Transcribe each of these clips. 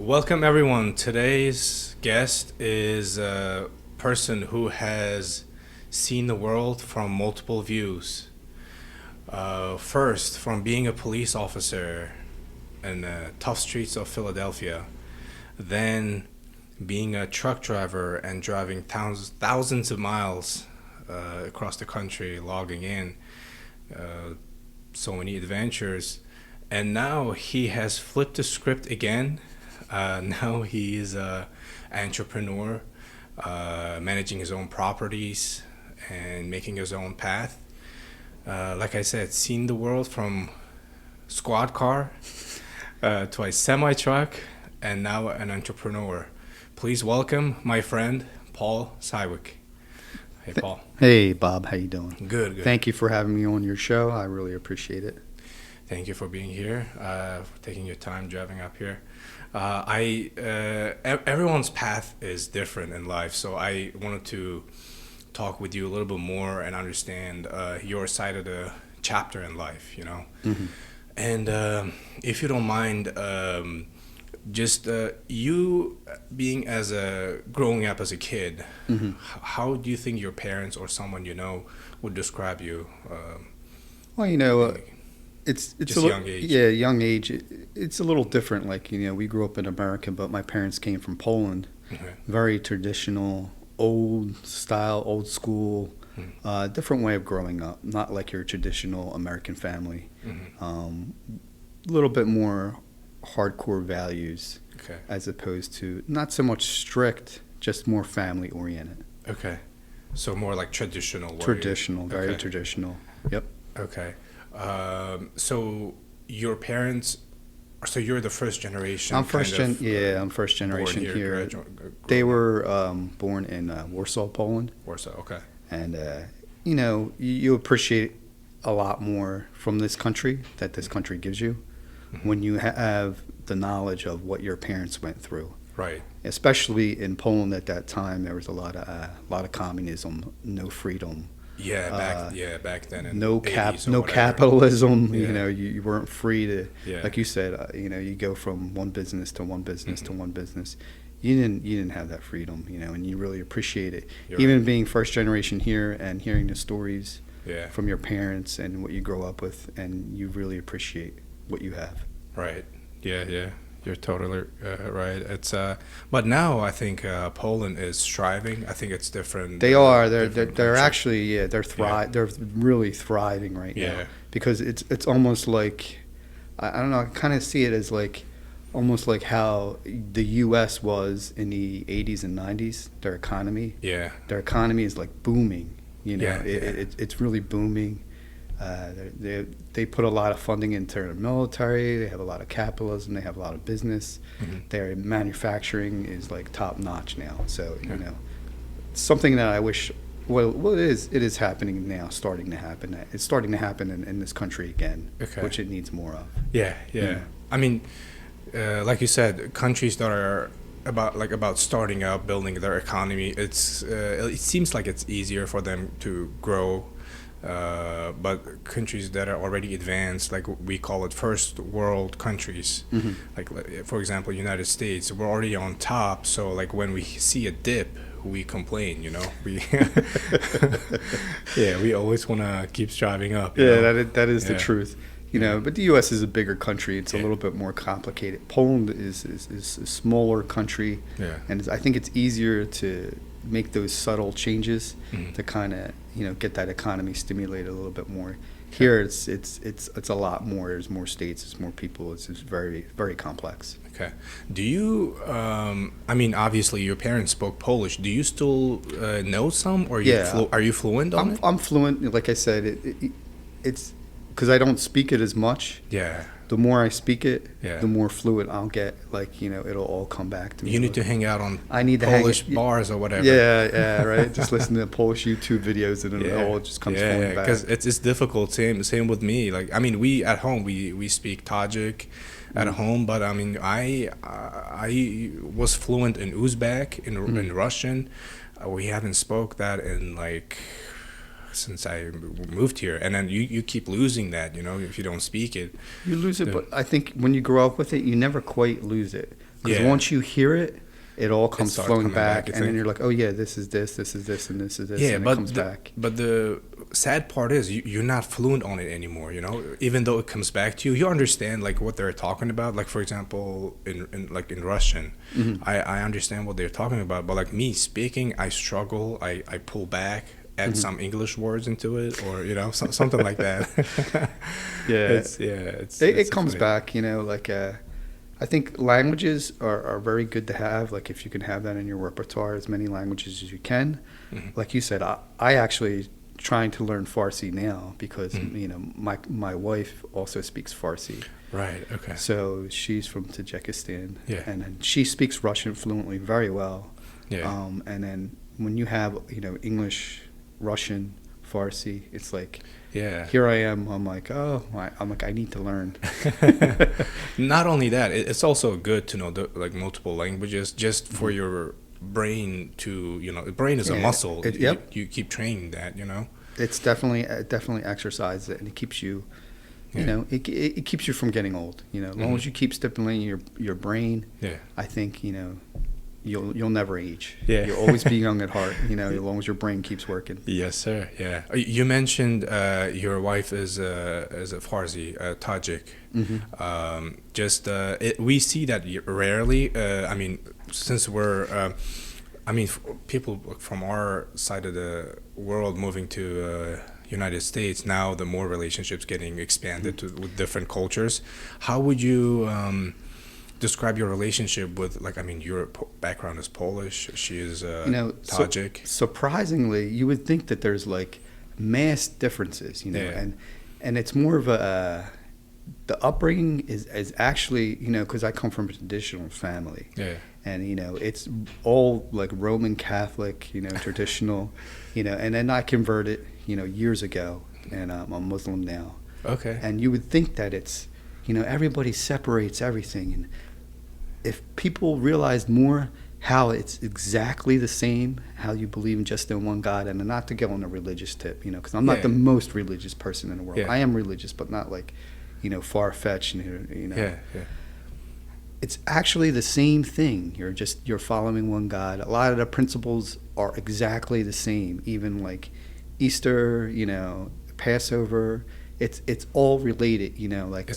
Welcome everyone. Today's guest is a person who has seen the world from multiple views. First, from being a police officer in the tough streets of Philadelphia, then being a truck driver and driving thousands of miles across the country, logging in uh, so many adventures. And now he has flipped the script again. Now he is a entrepreneur, managing his own properties and making his own path. Like I said, seen the world from squad car to a semi truck, and now an entrepreneur. Please welcome my friend Paul Siwek. Hey, Paul. Hey, Bob. How you doing? Good, good. Thank you for having me on your show. I really appreciate it. Thank you for being here, for taking your time driving up here. Everyone's path is different in life, so I wanted to talk with you a little bit more and understand your side of the chapter in life, you know. Mm-hmm. And if you don't mind, just you being growing up as a kid, Mm-hmm. how do you think your parents or someone you know would describe you? Well, it's Just a young age. Yeah, young age. It's a little different. Like we grew up in America, but my parents came from Poland. Okay. Very traditional, old style, old school. Different way of growing up. Not like your traditional American family. Mhm. A little bit more hardcore values, Okay. as opposed to not so much strict, just more family oriented. Okay. So more like traditional way. Traditional, very Okay. traditional. Yep. Okay. So your parents, so you're the first generation. I'm first kind of, I'm first born generation here. grown They up. were born in Warsaw, Poland, Warsaw. Okay. and you appreciate a lot more from this country that this country gives you Mhm. when you have the knowledge of what your parents went through. Right. Especially in Poland at that time, there was a lot of communism, no freedom. Back then. In No 80s or no whatever. capitalism. Yeah. You weren't free to, Yeah. like you said. You go from one business to one business to Mhm. one business. You didn't have that freedom. And you really appreciate it. You're Even right. being first generation here and hearing the stories Yeah. from your parents and what you grow up with, and you really appreciate what you have. Right. Yeah. Yeah. You're totally right. It's but now I think Poland is striving. I think it's different. They are. They're different country. actually they're really thriving right now, Yeah. because it's almost like, I don't know. I kind of see it as like almost like how the U.S. was in the 80s and 90s. Their economy is like booming. It's really booming. They put a lot of funding into the military. They have a lot of capitalism. They have a lot of business. Mhm. Their manufacturing is like top notch now. So Yeah. something that I wish. Well, it is happening now. Starting to happen. It's starting to happen in this country again, Okay. which it needs more of. Yeah. Yeah. I mean, like you said, countries that are about starting out, building their economy, it seems like it's easier for them to grow. But countries that are already advanced, like we call it first world countries, Mhm. like for example, United States, we're already on top. So like when we see a dip, we complain. We we always want to keep striving up. you know? That is the Yeah. truth. But the U.S. is a bigger country. It's a Yeah. little bit more complicated. Poland is a smaller country, Yeah. and I think it's easier to make those subtle changes Mhm. to kind of get that economy stimulated a little bit more. Here, it's a lot more. There's more states. There's more people. It's just very, very complex. Okay. Do you? I mean, obviously, your parents spoke Polish. Do you still know some, or Yeah. are you fluent on it? I'm fluent. Like I said, it's because I don't speak it as much. Yeah. The more I speak it, Yeah. the more fluent I'll get. Like it'll all come back to me. You need to hang out on I need to hang- Polish bars or whatever. Yeah, right. Just listen to Polish YouTube videos, and it all just comes flowing back. Because it's difficult. Same with me. Like I mean, we at home we speak Tajik at home, but I mean I was fluent in Uzbek, in Russian. We haven't spoke that in like since I moved here, and then you keep losing that, if you don't speak it. You lose it, but I think when you grow up with it, you never quite lose it. Because once you hear it, it all comes flowing back, and then you're like, oh yeah, this is this, this is this, and this is this, and it comes back. But the sad part is you're not fluent on it anymore, even though it comes back to you. You understand like what they're talking about. Like for example, in Russian, I understand what they're talking about, but like me speaking, I struggle. I pull back, add some English words into it, or something like that. It comes back, I think languages are very good to have. Like if you can have that in your repertoire, as many languages as you can. Like you said, I actually trying to learn Farsi now because my wife also speaks Farsi. Right. Okay. So she's from Tajikistan. Yeah. And then she speaks Russian fluently very well. Yeah. And then when you have English, Russian, Farsi, it's like. Yeah. Here I am. I'm like, I need to learn. Not only that, it's also good to know multiple languages just for your brain to, the brain is a muscle. You keep training that, It's definitely exercise, and it keeps you, it keeps you from getting old. As long as you keep stimulating your brain, I think, you'll never age. Yeah. You'll always be young at heart, as long as your brain keeps working. Yes, sir. Yeah. You mentioned your wife is a Farsi, Tajik. We see that rarely. Since we're, people from our side of the world moving to United States, now the more relationships getting expanded with different cultures. How would you describe your relationship with, your background is Polish, she is Tajik. Surprisingly, you would think that there's mass differences, and it's more of the upbringing is actually, because I come from a traditional family. Yeah. And, it's all Roman Catholic, traditional, and then I converted, years ago, and I'm a Muslim now. Okay. And you would think that it's, everybody separates everything, and if people realized more how it's exactly the same, how you believe in just in one God, and not to go on a religious tip, because I'm not the most religious person in the world. I am religious, but not far-fetched, Yeah. It's actually the same thing. You're following one God. A lot of the principles are exactly the same, even Easter, Passover. It's all related,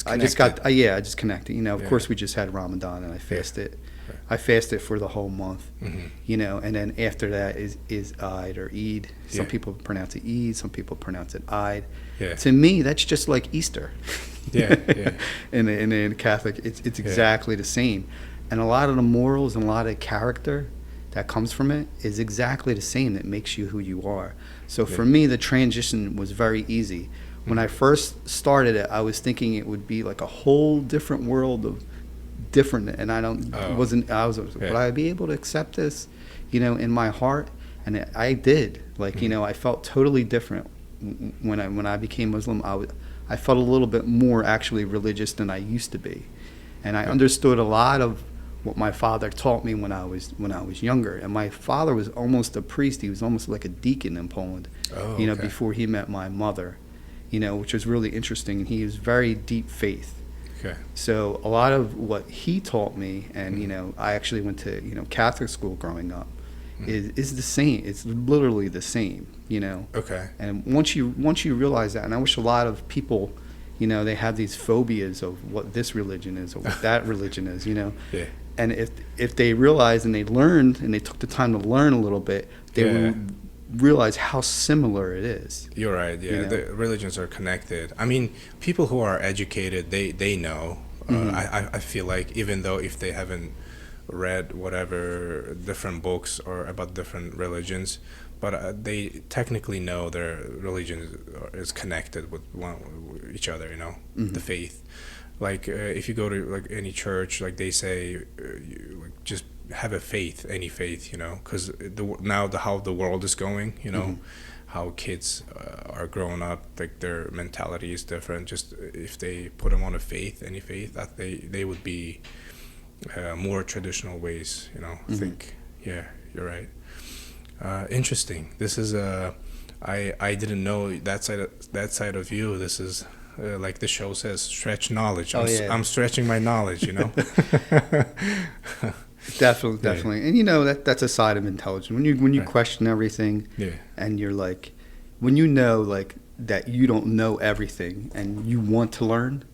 I just connected, of course we just had Ramadan and I fasted. Right. I fasted for the whole month, and then after that is Eid or Eid. Some people pronounce it Eid, some people pronounce it Eid. Yeah. To me, that's just like Easter. Yeah. in the Catholic, it's exactly the same. And a lot of the morals and a lot of character that comes from it is exactly the same that makes you who you are. So for me, the transition was very easy. When I first started it, I was thinking it would be a whole different world of different, and would I be able to accept this, in my heart? And I did. I felt totally different when I became Muslim. I felt a little bit more actually religious than I used to be, and I understood a lot of what my father taught me when I was younger. And my father was almost a priest. He was almost like a deacon in Poland, before he met my mother. Which was really interesting. And he was very deep faith. Okay. So a lot of what he taught me, and I actually went to Catholic school growing up, is the same. It's literally the same. Okay. And once you realize that, and I wish a lot of people, they have these phobias of what this religion is or what that religion is. Yeah. And if they realized and they learned and they took the time to learn a little bit, they would realize how similar it is. You're right. Yeah, the religions are connected. People who are educated, they know. I feel like even though if they haven't read whatever different books or about different religions, but they technically know their religion is connected with each other. The faith. If you go to any church, they say, just have a faith, any faith, because how the world is going, how kids are growing up, their mentality is different. Just if they put them on any faith, that they would be more traditional ways, I think. Yeah, you're right. Interesting. This is I didn't know that side of you. This is like the show says, stretch knowledge. I'm stretching my knowledge, you know. Definitely, and you know that's a side of intelligence. When you question everything, and you're like, when you know like that you don't know everything and you want to learn,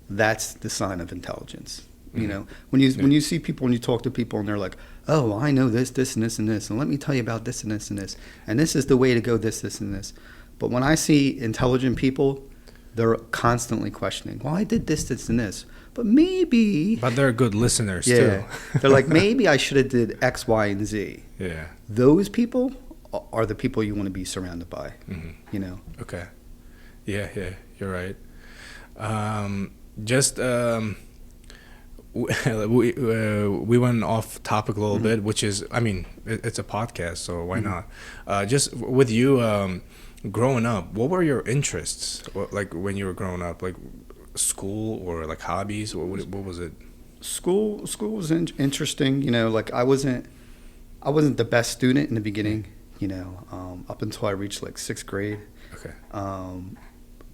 that's the sign of intelligence. You know, when you see people, when you talk to people, and they're like, oh, I know this, and this, and this, and let me tell you about this and this and this, and this is the way to go, this, and this. But when I see intelligent people, they're constantly questioning, well, I did this, and this, but maybe. But they're good listeners too. They're like, maybe I should have did X, Y, and Z. Yeah. Those people are the people you want to be surrounded by. You know. Okay. Yeah, you're right. We went off topic a little bit, which is, I mean, it's a podcast, so why not? Just with you growing up, what were your interests? Like when you were growing up, like school or like hobbies? What was it? School was interesting. You know, like I wasn't the best student in the beginning. You know, up until I reached like 6th grade. Okay.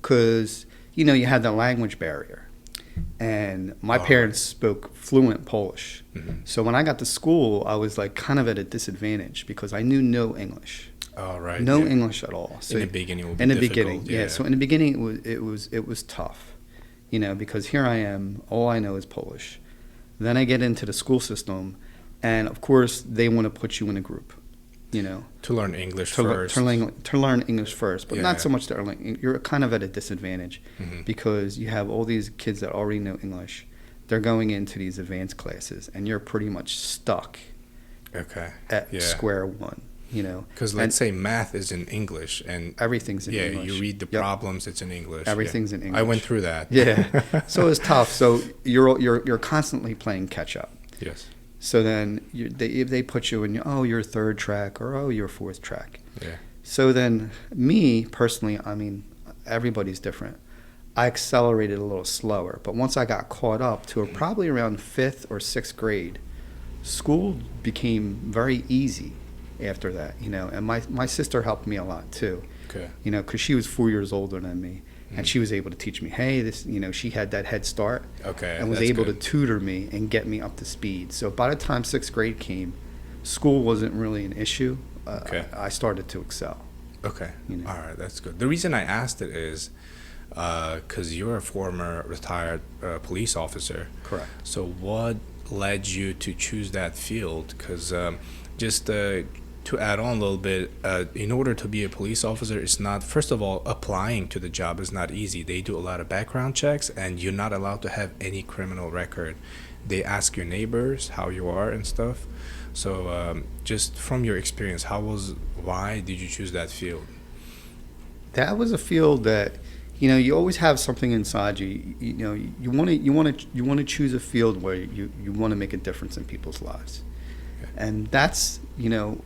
'Cause you know you had the language barrier. And my parents spoke fluent Polish. So when I got to school, I was like kind of at a disadvantage because I knew no English. Oh, right. No English at all. So in the beginning, it would be difficult. So in the beginning, it was tough, you know, because here I am, all I know is Polish. Then I get into the school system, and of course they want to put you in a group, you know, to learn English first. To learn English first, but not so much to learn. You're kind of at a disadvantage because you have all these kids that already know English. They're going into these advanced classes, and you're pretty much stuck. At square one, you know. Because let's say math is in English, and everything's in English. Yeah, you read the problems; it's in English. Everything's in English. I went through that. Yeah, so it's tough. So you're constantly playing catch up. Yes. So then they put you in, you're 3rd track or you're 4th track. Yeah. So then me personally, I mean, everybody's different. I accelerated a little slower, but once I got caught up to probably around 5th or 6th grade, school became very easy after that, you know. And my sister helped me a lot too. Okay. You know, because she was 4 years older than me. And she was able to teach me, hey, this, you know, she had that head start. Okay. And was able to tutor me and get me up to speed. So by the time 6th grade came, school wasn't really an issue. I started to excel. Okay. You know? All right, that's good. The reason I asked it is because you're a former retired police officer. Correct. So what led you to choose that field? Because to add on a little bit, in order to be a police officer, it's not, first of all, applying to the job is not easy. They do a lot of background checks, and you're not allowed to have any criminal record. They ask your neighbors how you are and stuff. So just from your experience, why did you choose that field? That was a field that, you know, you always have something inside you. You know, you want to choose a field where you want to make a difference in people's lives. Okay. And that's, you know,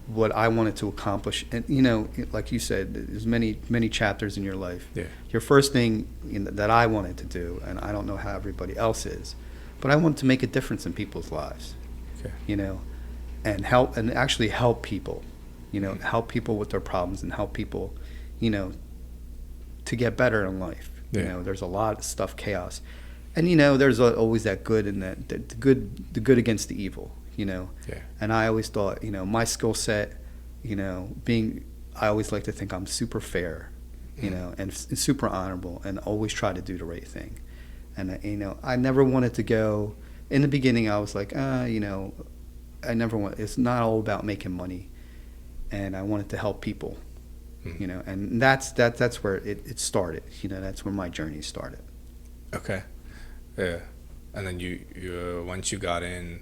what I wanted to accomplish. And, you know, like you said, there's many chapters in your life. Yeah. Your first thing that I wanted to do, and I don't know how everybody else is, but I wanted to make a difference in people's lives. Okay. You know, and actually help people, you know, help people with their problems and help people, you know, to get better in life. Yeah. You know, there's a lot of stuff, chaos. And, you know, there's always that good and the good against the evil. You know, and I always thought, you know, my skill set, you know, I always like to think I'm super fair, you know, and super honorable, and always try to do the right thing. And, you know, I never wanted to go, in the beginning I was like, you know, it's not all about making money, and I wanted to help people, you know, and that's where it started, you know, that's where my journey started. Okay. Yeah. And then you once you got in,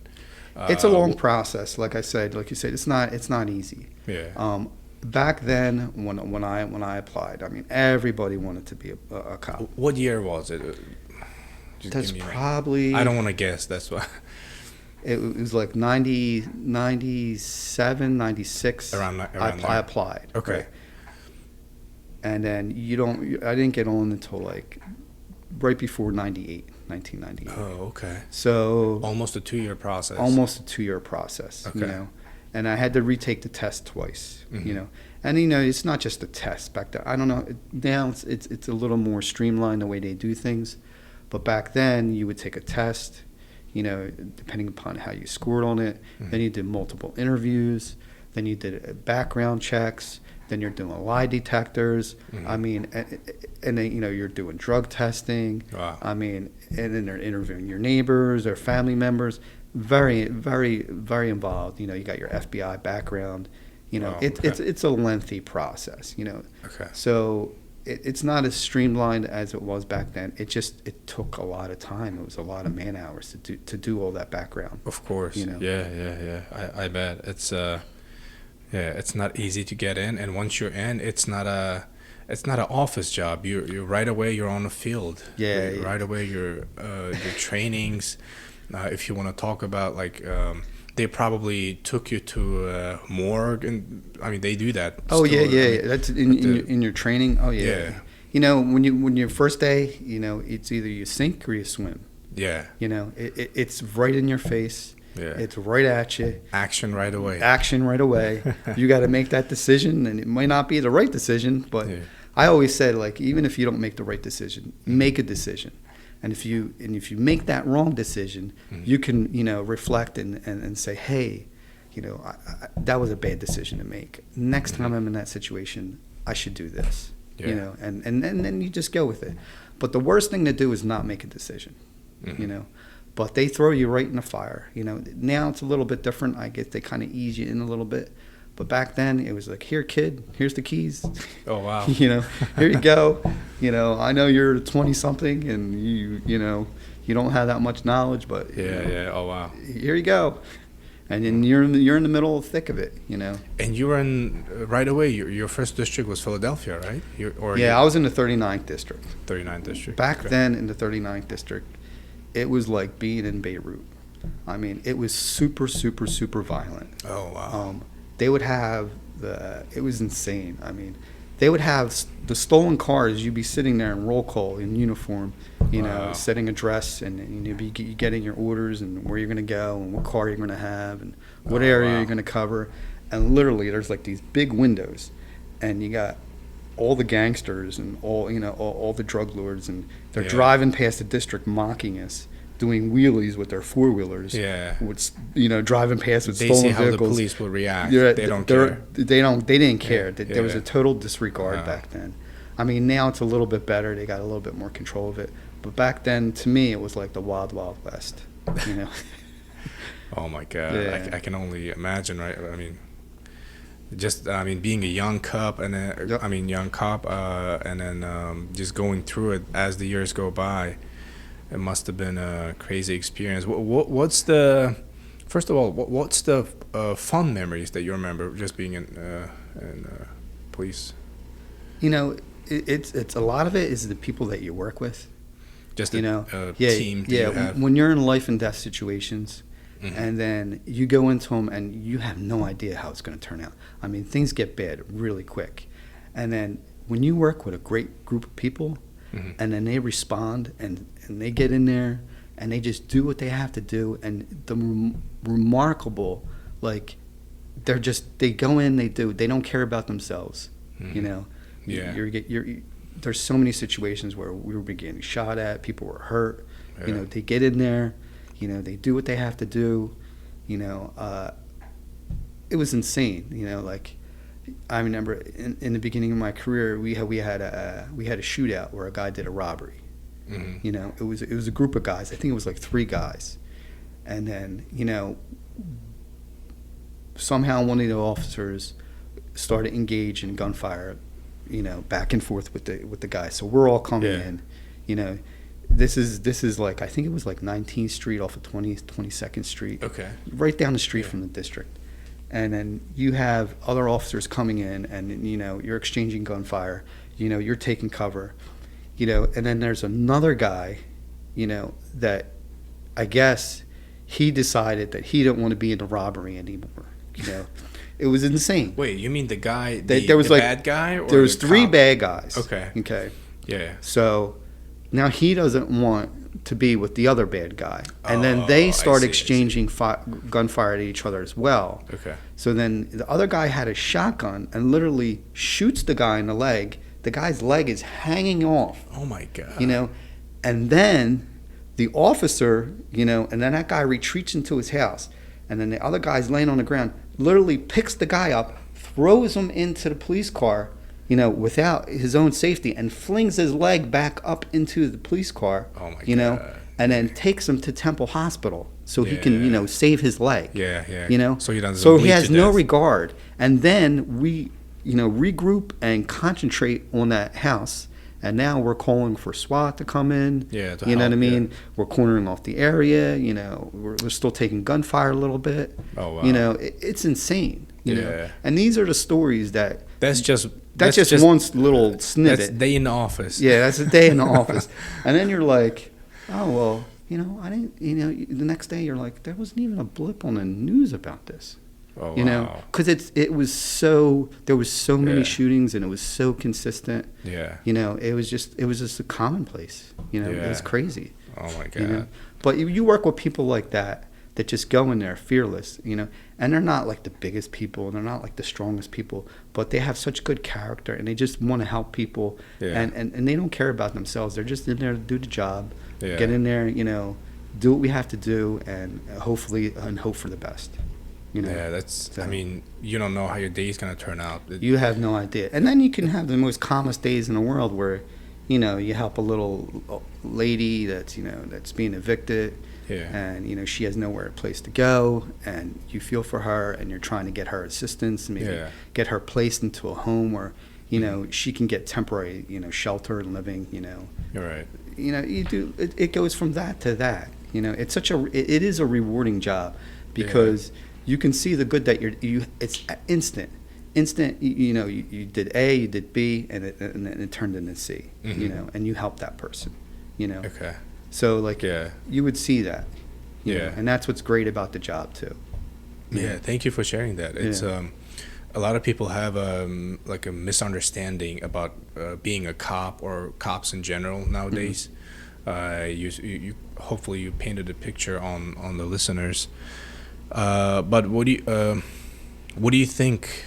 it's a long process, like you said. It's not easy. Yeah. Back then, when I applied, I mean, everybody wanted to be a cop. What year was it? That's probably. I don't want to guess. That's why. It was like 97, 96. Around I applied. Okay. Right? And then I didn't get on until like right before 1998. Oh, okay. So almost a 2-year process. Okay. You know, and I had to retake the test twice. Mm-hmm. You know, And it's not just a test back then. I don't know. Now it's a little more streamlined the way they do things, but back then you would take a test, depending upon how you scored on it. Mm-hmm. Then you did multiple interviews. Then you did background checks. Then you're doing lie detectors. Mm-hmm. I mean, and then you're doing drug testing. Wow. I mean, and then they're interviewing your neighbors or family members. Very, very, very involved. You got your FBI background. It's a lengthy process. Okay. So it's not as streamlined as it was back then. It took a lot of time. It was a lot of man hours to do all that background. Of course. Yeah. I bet it's it's not easy to get in, and once you're in, it's not an office job. You right away you're on the field. Yeah. Right away your trainings. If you want to talk about they probably took you to a morgue, and I mean they do that. Oh still. yeah. That's in your training. Oh yeah. When your first day, it's either you sink or you swim. Yeah. It's right in your face. Yeah. It's right at you. Action right away. You got to make that decision, and it might not be the right decision, but I always said, even if you don't make the right decision, make a decision. And if you make that wrong decision, you can reflect and say, hey, that was a bad decision to make. Next time I'm in that situation, I should do this. And then you just go with it. But the worst thing to do is not make a decision. But they throw you right in the fire. Now it's a little bit different. I guess they kind of ease you in a little bit. But back then it was like, here, kid, here's the keys. Oh wow. Here you go. I know you're 20 something and you don't have that much knowledge, but yeah. Oh wow. Here you go. And then you're in the middle of the thick of it. And you were in right away. Your first district was Philadelphia, right? I was in the 39th district. 39th district. Back then in the 39th district, it was like being in Beirut. I mean, it was super, super, super violent. Oh wow. They would have it was insane. I mean, they would have the stolen cars. You'd be sitting there in roll call in uniform, setting address, and you'd be getting your orders and where you're going to go and what car you're going to have and what area you're going to cover. And literally, there's these big windows, and you got all the gangsters and all the drug lords, and they're driving past the district mocking us, doing wheelies with their four-wheelers. Yeah. Driving past with they stolen see how vehicles. the police will react. Yeah, they don't care. They didn't care. There was a total disregard back then. I mean, now it's a little bit better. They got a little bit more control of it. But back then, to me, it was like the Wild Wild West. Oh my God. Yeah. I can only imagine, right? I mean, being a young cop and then just going through it as the years go by. It must have been a crazy experience. What's the fun memories that you remember just being in police? It's a lot of it is the people that you work with. Just a team. You have? When you're in life and death situations, and then you go into them and you have no idea how it's going to turn out. I mean, things get bad really quick, and then when you work with a great group of people. And then they respond and they get in there and they just do what they have to do. And the remarkable, they go in, they don't care about themselves, Yeah. There's so many situations where we were getting shot at, people were hurt, they get in there, they do what they have to do, it was insane, I remember in the beginning of my career, we had a shootout where a guy did a robbery. It was a group of guys. I think it was 3 guys, and then somehow one of the officers started engaged in gunfire, back and forth with the guy. So we're all coming in. This is I think it was 19th Street off of 22nd Street. Okay. Right down the street from the district. And then you have other officers coming in and, you're exchanging gunfire, you're taking cover, and then there's another guy, that I guess he decided that he didn't want to be in the robbery anymore. It was insane. Wait, you mean the guy, there was the bad guy? Or there was the 3 cop? bad guys. Okay. Okay. Yeah. So now he doesn't want to be with the other bad guy, and then they start I exchanging gunfire at each other as well. Okay. So then the other guy had a shotgun and literally shoots the guy in the leg. The guy's leg is hanging off. Oh my God. And then the officer, and then that guy retreats into his house, and then the other guy's laying on the ground, literally picks the guy up, throws him into the police car, without his own safety, and flings his leg back up into the police car. Oh my God. And then takes him to Temple Hospital so he can, save his leg. Yeah. So he doesn't. So he has no regard. And then we, regroup and concentrate on that house. And now we're calling for SWAT to come in. Yeah, you know what I mean? Yeah. We're cornering off the area. We're still taking gunfire a little bit. Oh wow. It's insane. You know? Yeah. And these are the stories that. That's just one little snippet. That's day in the office. Yeah, that's a day in the office. And then you're like, oh well, I didn't. The next day you're like, there wasn't even a blip on the news about this. Oh, wow. Because there was so many shootings and it was so consistent. Yeah. It was just a commonplace. It was crazy. Oh my God. But you work with people like that just go in there fearless, and they're not like the biggest people and they're not like the strongest people, but they have such good character and they just want to help people. Yeah. And they don't care about themselves. They're just in there to do the job, yeah. Get in there, do what we have to do and hopefully hope for the best. Yeah, I mean, you don't know how your day's going to turn out. You have no idea. And then you can have the most calmest days in the world where, you help a little lady that's being evicted. Yeah. And, she has nowhere place to go and you feel for her and you're trying to get her assistance and maybe get her placed into a home where, she can get temporary, shelter and living, You're right. You do, it goes from that to that. It is a rewarding job because you can see the good that it's instant. You did A, you did B, and it turned into C. Mm-hmm. And you helped that person. Okay. So you would see that. You know, and that's what's great about the job too. Yeah. Thank you for sharing that. It's a lot of people have a misunderstanding about being a cop or cops in general nowadays. Mm-hmm. You hopefully you painted a picture on the listeners. But what do you think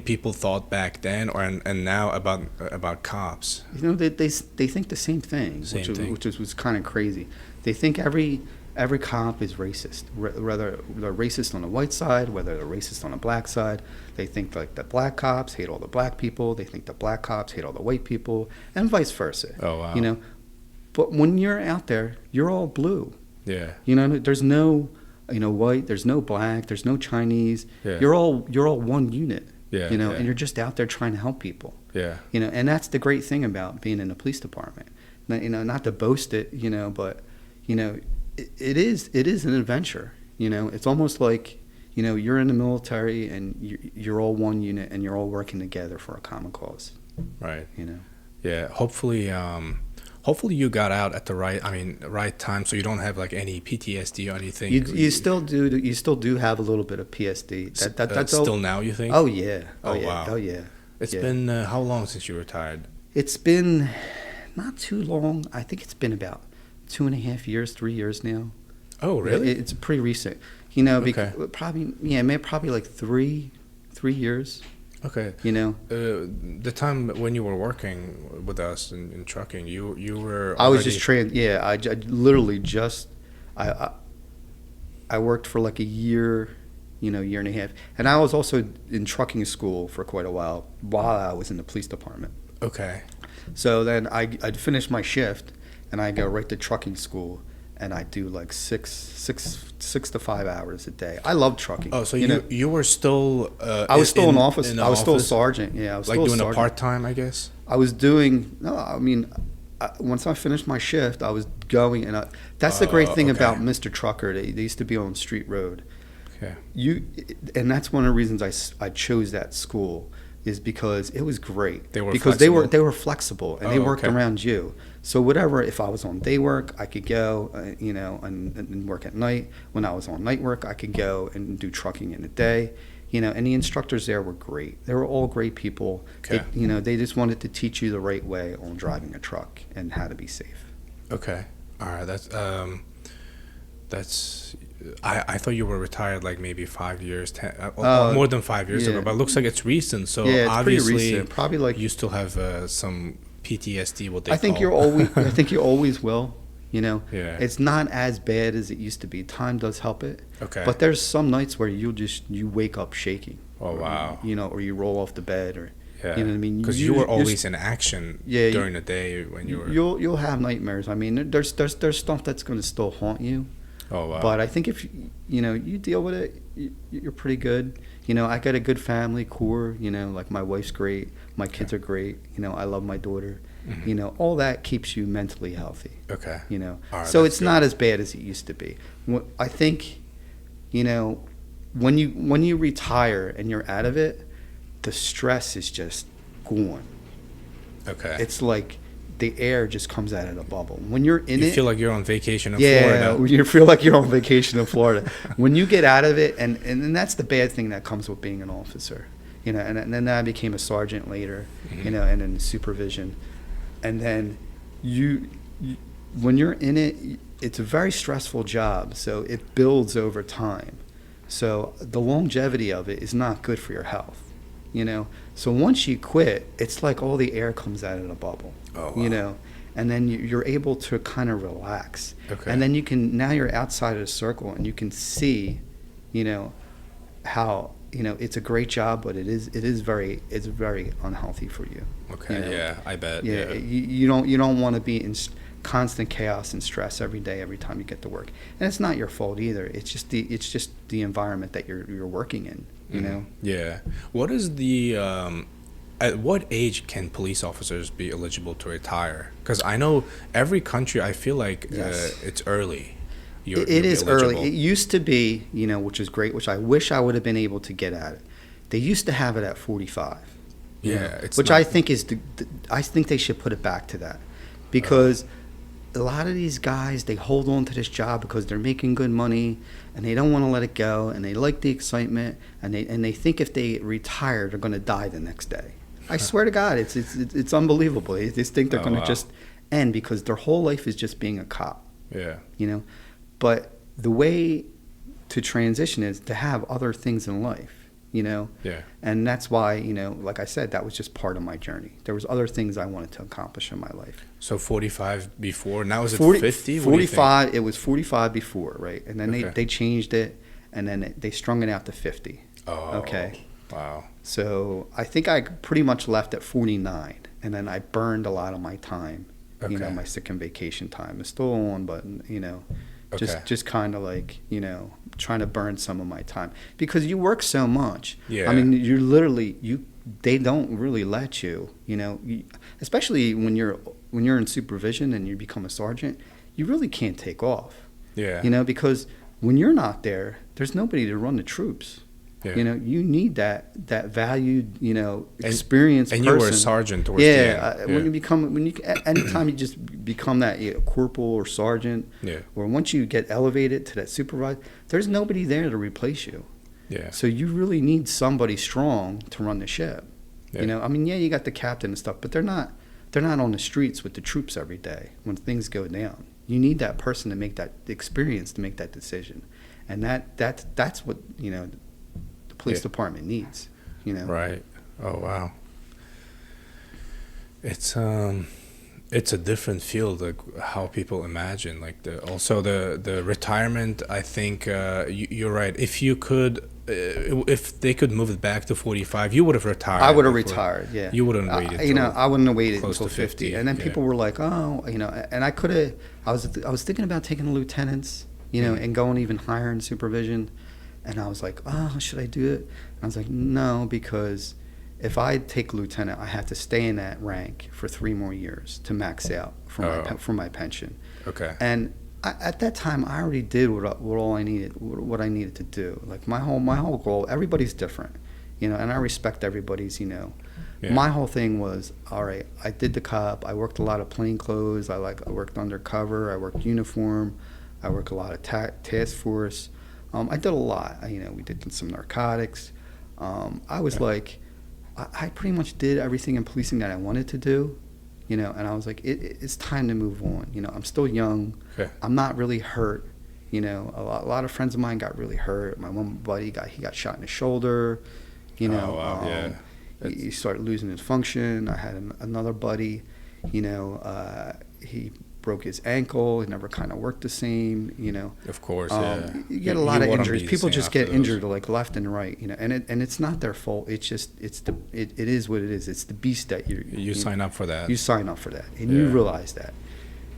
people thought back then and now about cops? They think the same thing, which was kind of crazy. They think every cop is racist, whether they're racist on the white side, whether they're racist on the black side. They think like the black cops hate all the black people. They think the black cops hate all the white people, and vice versa. Oh wow. But when you're out there, you're all blue. Yeah. There's no white, there's no black, there's no Chinese. Yeah. You're all one unit. Yeah. And you're just out there trying to help people. Yeah. And that's the great thing about being in the police department. Not to boast it, but it is an adventure. It's almost like you're in the military and you're all one unit and you're all working together for a common cause. Right. Yeah. Hopefully you got out at the right time, so you don't have like any PTSD or anything. You still do. You still do have a little bit of PSD. That's still now, you think? Oh yeah. Wow. Oh yeah. It's been how long since you retired? It's been not too long. I think it's been about 2.5 years, 3 years now. Oh really? It's pretty recent. Okay. Probably like three years. Okay. The time when you were working with us in trucking, you were. I was just trained. Yeah, I literally just I worked for like a year, year and a half, and I was also in trucking school for quite a while I was in the police department. Okay. So then I'd finish my shift, and I go right to trucking school, and I do like 6 to 5 hours a day. I love trucking. Oh, so you were still. I was still in office. I was still a sergeant. Yeah, I was like still doing a part time, I guess. I was doing. No, I mean, once I finished my shift, I was going, and that's the great thing about Mr. Trucker. They used to be on Street Road. Okay. And that's one of the reasons I chose that school, is because it was great. They were because flexible. they were flexible and they worked around you. So whatever, if I was on day work, I could go, and work at night. When I was on night work, I could go and do trucking in the day. And the instructors there were great. They were all great people. Okay. They just wanted to teach you the right way on driving a truck and how to be safe. Okay. All right. That's. I thought you were retired like maybe 5 years, or more than 5 years ago. Yeah. But it looks like it's recent. So Yeah, it's pretty obviously, recent. Probably like you still have some PTSD. What they I think call. you're always. I think you always will. You know, Yeah. it's not as bad as it used to be. Time does help it. Okay. But there's some nights where you wake up shaking. Oh wow. You know, or you roll off the bed, or Yeah. you know what I mean. Because you were always in action. Yeah, During the day when you were. You'll have nightmares. I mean, there's stuff that's going to still haunt you. Oh wow. But I think if you know you deal with it, you're pretty good. You know, I got a good family core. You know, like my wife's great, my kids are great. You know, I love my daughter. Mm-hmm. You know, all that keeps you mentally healthy. Okay. You know, All right, so that's it's good. not as bad as it used to be. I think, you know, when you retire and you're out of it, the stress is just gone. Okay. It's like the air just comes out of the bubble. When you're in You it, feel like you're on vacation in yeah, Florida. you feel like you're on vacation in Florida. When you get out of it, and that's the bad thing that comes with being an officer, you know. And then I became a sergeant later, Mm-hmm. you know, and then supervision, and then you when you're in it, it's a very stressful job. So it builds over time. So the longevity of it is not good for your health, you know. So once you quit, it's like all the air comes out of the bubble, Oh, wow. you know. And then you're able to kind of relax. Okay. And then now you're outside of the circle and you can see, you know, how, you know, it's a great job, but it's very unhealthy for you. Okay. You know? Yeah, I bet. Yeah. Yeah. You don't want to be in constant chaos and stress every day, every time you get to work. And it's not your fault either. It's just the environment that you're working in, you know? Yeah. What is the at what age can police officers be eligible to retire? Because I know every country, I feel like Yes. it's early. It You'll be is eligible. early. It used to be, you know, which is great, which I wish I would have been able to get at it. They used to have it at 45. you Yeah, know, it's which not- I think is I think they should put it back to that, because a lot of these guys, they hold on to this job because they're making good money and they don't want to let it go, and they like the excitement, and they think if they retire they're going to die the next day. I swear to God, it's unbelievable. They just think they're Oh, going to wow. just end because their whole life is just being a cop, Yeah. you know. But the way to transition is to have other things in life, you know. Yeah. And that's why, you know, like I said, that was just part of my journey. There was other things I wanted to accomplish in my life. So 45 before. Now is it 40 50? 45, it was 45 before, right? And then Okay. they changed it, and then they strung it out to 50. Oh. Okay. Wow. So I think I pretty much left at 49, and then I burned a lot of my time, you know, Okay. my sick and vacation time. It's still on, but, you know, Okay. just kind of like, you know, trying to burn some of my time, because you work so much. Yeah. I mean, you're literally, they don't really let you, you know, especially when you're in supervision and you become a sergeant, you really can't take off, Yeah. you know, because when you're not there, there's nobody to run the troops. Yeah. You know, you need that valued, you know, And- experienced and person. you were a sergeant towards yeah, the end. when you anytime you just become that, you know, corporal or sergeant, Yeah. or once you get elevated to that supervisor, there's nobody there to replace you. Yeah. So you really need somebody strong to run the ship. Yeah. You know, I mean, yeah, you got the captain and stuff, but they're not on the streets with the troops every day when things go down. You need that person to make that experience, to make that decision, and that's what, you know, the police Yeah. department needs. You know, Right. Oh wow. It's a different field, like how people imagine. Like the retirement. I think you're right. If you could, if they could move it back to 45, you would have retired. I would have before. retired. Yeah, You wouldn't have waited. You know, till- I wouldn't have waited close until to 50. 50, And then yeah. people were like, oh, you know, and I could have. I was thinking about taking lieutenants, you know, and going even higher in supervision. And I was like, oh, should I do it? And I was like, no, because if I take lieutenant, I have to stay in that rank for 3 more years to max out for my pension. Okay. And at that time, I already did what I needed to do. Like my whole goal. Everybody's different, you know, and I respect everybody's. You know, Yeah. my whole thing was, all right, I did the cop. I worked a lot of plain clothes. I worked undercover. I worked uniform. I worked a lot of task force. I did a lot. You know, we did some narcotics. I was like, I pretty much did everything in policing that I wanted to do, you know, and I was like, it's time to move on. You know, I'm still young. Okay. I'm not really hurt. You know, a lot of friends of mine got really hurt. My one buddy got shot in the shoulder. You know, oh, wow. He started losing his function. I had another buddy, you know, he broke his ankle. He never kind of worked the same, you know. Of course, You get a lot of injuries. People just get injured like left and right, you know, and it's not their fault. It's just it is what it is. It's the beast that you sign up for that. You sign up for that, and you realize that,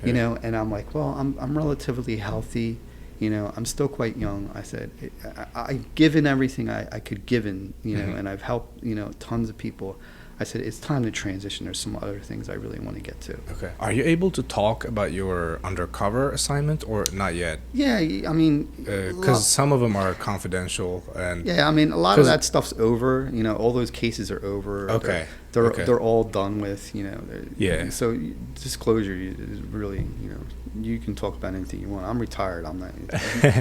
you know. And I'm like, well, I'm relatively healthy. You know, I'm still quite young. I said, I've given everything I could given, you know, and I've helped, you know, tons of people. I said, it's time to transition. There's some other things I really want to get to. Okay. Are you able to talk about your undercover assignment or not yet? Yeah, I mean... Because some of them are confidential. And yeah, I mean, a lot of that stuff's over. You know, all those cases are over. Okay. They're all done with, you know. Yeah. So disclosure is really, you know, you can talk about anything you want. I'm retired. I'm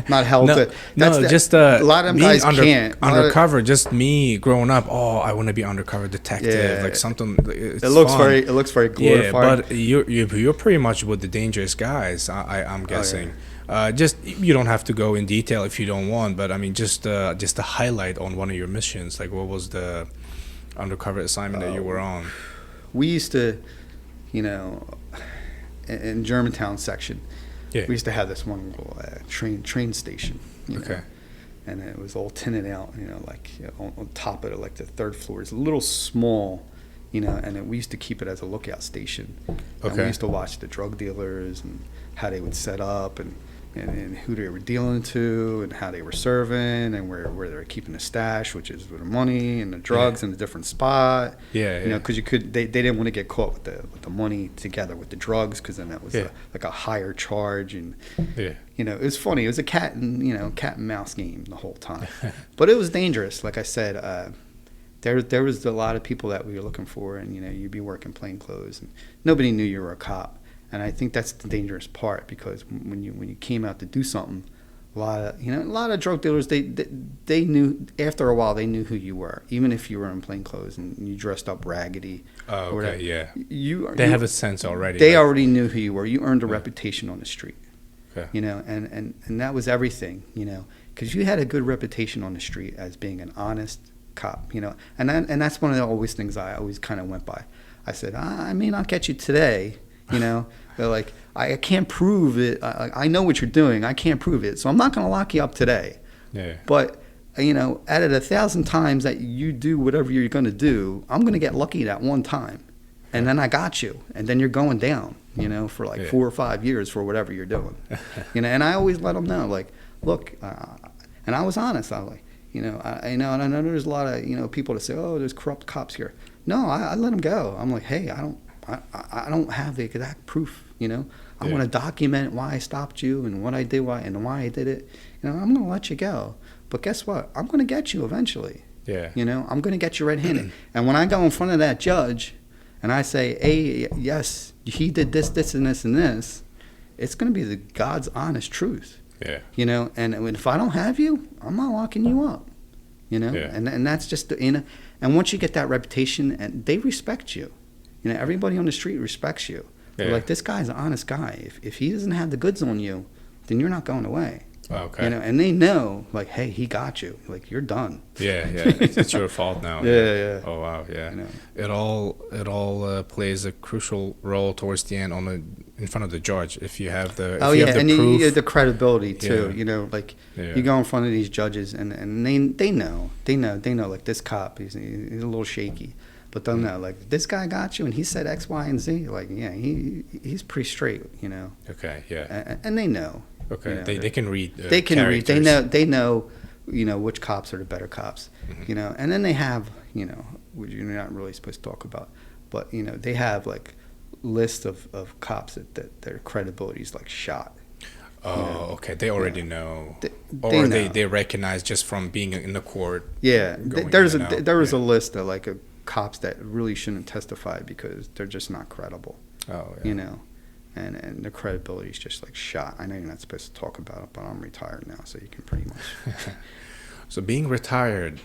not held to... Just a lot of them guys can't. Undercover, just me growing up, I want to be undercover detective, like something... It looks very glorified. Yeah, but you're pretty much with the dangerous guys, I'm guessing. Yeah. Just you don't have to go in detail if you don't want, but I mean just a highlight on one of your missions. Like, what was the undercover assignment that you were on? We used to, you know, in Germantown section, we used to have this one little train station. You know, and it was all tinted out, you know, like on top of it, like the third floor. It's a little small, you know, and we used to keep it as a lookout station. And we used to watch the drug dealers and how they would set up and who they were dealing to and how they were serving and where they were keeping the stash, which is where the money and the drugs in a different spot. You know, because they didn't want to get caught with the money together with the drugs, because then that was like a higher charge. And you know, it was funny. It was a cat and mouse game the whole time, but it was dangerous. Like I said, there was a lot of people that we were looking for, and you know, you'd be working plain clothes and nobody knew you were a cop. And I think that's the dangerous part, because when you came out to do something, a lot of drug dealers, they knew, after a while, they knew who you were, even if you were in plain clothes and you dressed up raggedy. Oh, okay, yeah. They have a sense already. They already knew who you were. You earned a reputation on the street. Okay. You know, and that was everything, you know, because you had a good reputation on the street as being an honest cop, you know, and that's one of the always things I always kind of went by. I said, I may not get you today. You know, they're like, I can't prove it. I know what you're doing. I can't prove it. So I'm not going to lock you up today. Yeah. But, you know, out of 1,000 times that you do whatever you're going to do, I'm going to get lucky that one time. And then I got you. And then you're going down, you know, for like 4 or 5 years for whatever you're doing. You know, and I always let them know, like, look, and I was honest. I was like, you know, and I know there's a lot of, you know, people that say, oh, there's corrupt cops here. No, I let them go. I'm like, hey, I don't have the exact proof, you know. I want to document why I stopped you and what I did, why I did it. You know, I'm going to let you go. But guess what? I'm going to get you eventually. Yeah. You know, I'm going to get you red-handed. And when I go in front of that judge and I say, hey, yes, he did this, this, and this, and this, it's going to be the God's honest truth. Yeah. You know, and if I don't have you, I'm not locking you up. You know, and that's just, you know, and once you get that reputation, and they respect you. You know, everybody on the street respects you. They're like, this guy's an honest guy. If he doesn't have the goods on you, then you're not going away. Okay. You know, and they know, like, hey, he got you. Like, you're done. Yeah. It's your fault now. Yeah. Oh wow. Yeah. You know. It all plays a crucial role towards the end in front of the judge if you have the and proof. you have the credibility too. You know, like you go in front of these judges and they know like, this cop he's a little shaky. But they'll know, like, this guy got you, and he said X, Y, and Z. Like, yeah, he's pretty straight, you know. Okay, yeah. And they know. Okay, you know, they can read. They can characters. read. They know, you know, which cops are the better cops. Mm-hmm. You know, and then they have, you know, which you're not really supposed to talk about, but you know, they have like lists of cops that their credibility is like shot. Oh, you know? Okay. They already know, or they recognize just from being in the court. Yeah, there was a list of like cops that really shouldn't testify because they're just not credible. Oh, yeah. You know, and the credibility is just like shot. I know you're not supposed to talk about it, but I'm retired now, so you can pretty much. So being retired,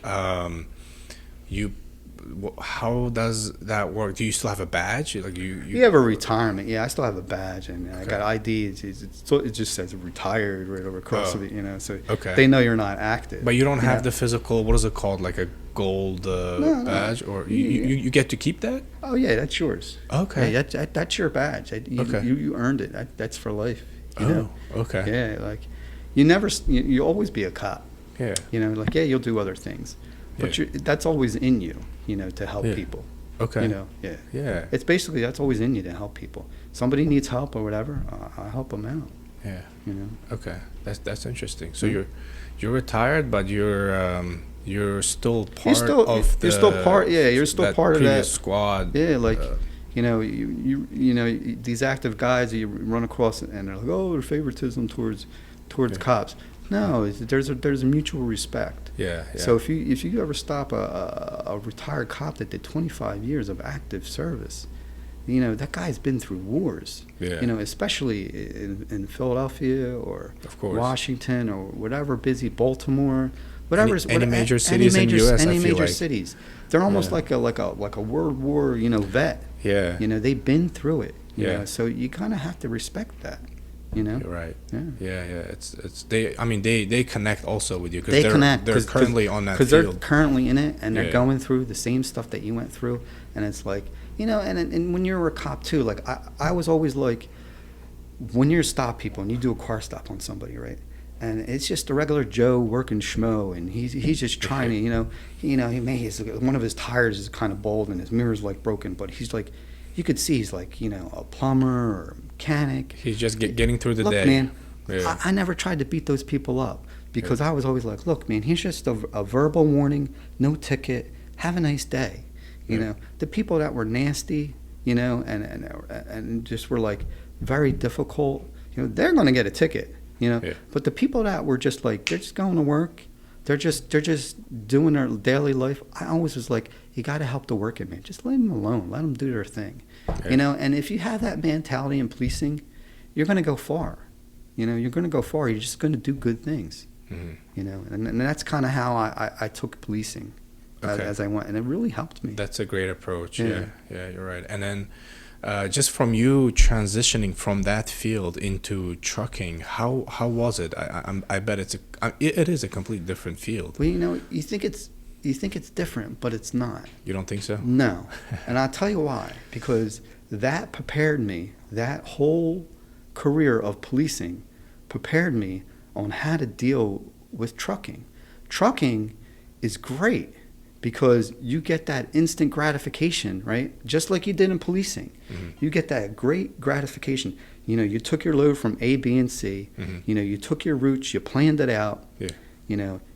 you how does that work? Do you still have a badge? Like You have a retirement. Yeah, I still have a badge, and I Okay. got ID. It just says retired right over across of it. So Okay. they know you're not active. But you don't have know? the physical. What is it called? Like a gold No. badge, or you get to keep that? Oh yeah, that's yours. Okay. Yeah, that's your badge. Okay. You earned it. That's for life. You know? Okay. Yeah, like you always be a cop. Yeah. Like you'll do other things, but Yeah. that's always in you. To help Yeah. people. Okay. Yeah. Yeah. It's basically that's always in you to help people. Somebody needs help or whatever, I help them out. Yeah. Okay. That's interesting. So Mm-hmm. you're retired, but you're still part of the You're still part. Yeah, you're still that part of previous that squad. Yeah, like these active guys you run across and they're like, oh, there's favoritism towards Yeah. cops. No, there's a mutual respect. Yeah. So if you ever stop a retired cop that did 25 years of active service, that guy's been through wars. Yeah. Especially in Philadelphia or Of course. Washington or whatever busy Baltimore, whatever Any major cities in US, I any feel major like. cities. They're almost Yeah. like a World War vet. Yeah. They've been through it. Yeah. So you kind of have to respect that. You're right. Yeah. Yeah. It's they. I mean, they connect also with you because They connect. They're currently on that because field. they're currently in it and they're Yeah. going through the same stuff that you went through, and it's like and when you're a cop too, like I was always like, when you stop people and you do a car stop on somebody, right? And it's just a regular Joe working schmo, and he's just trying to one of his tires is kind of bald and his mirror's like broken, but he's like, you could see he's like a plumber or a mechanic. He's just getting through the Look, day. man, Yeah. I never tried to beat those people up because I was always like, look, man, here's just a verbal warning, no ticket, have a nice day. The people that were nasty, and just were like very difficult, they're going to get a ticket, Yeah. But the people that were just like, they're just going to work, they're just doing their daily life. I always was like, you got to help the working man. Just let them alone. Let them do their thing, Yeah. And if you have that mentality in policing, you're going to go far. You're going to go far. You're just going to do good things. Mm-hmm. And that's kind of how I took policing as I went, and it really helped me. That's a great approach. Yeah. Yeah, you're right. And then just from you transitioning from that field into trucking, how was it? I bet it is a complete different field. Well, you think it's different, but it's not. You don't think so? No, and I'll tell you why. Because that prepared me. That whole career of policing prepared me on how to deal with trucking. Trucking is great because you get that instant gratification, right? Just like you did in policing. Mm-hmm. You get that great gratification. You took your load from A, B, and C. Mm-hmm. You took your routes, you planned it out. Yeah.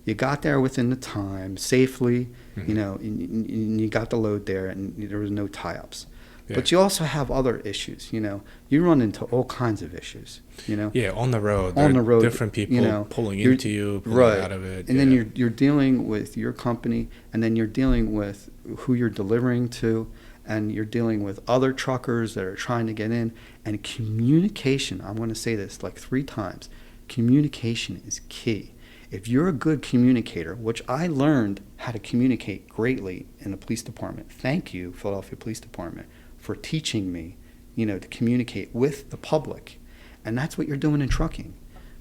You got there within the time, safely, Mm-hmm. and you got the load there and there was no tie-ups. Yeah. But you also have other issues, You run into all kinds of issues, Yeah, on the road. On the road, different people pulling into you, pulling right. out of it. And then you're dealing with your company, and then you're dealing with who you're delivering to, and you're dealing with other truckers that are trying to get in. And communication, I'm going to say this like 3 times, communication is key. If you're a good communicator, which I learned how to communicate greatly in the police department. Thank you, Philadelphia Police Department, for teaching me, to communicate with the public. And that's what you're doing in trucking.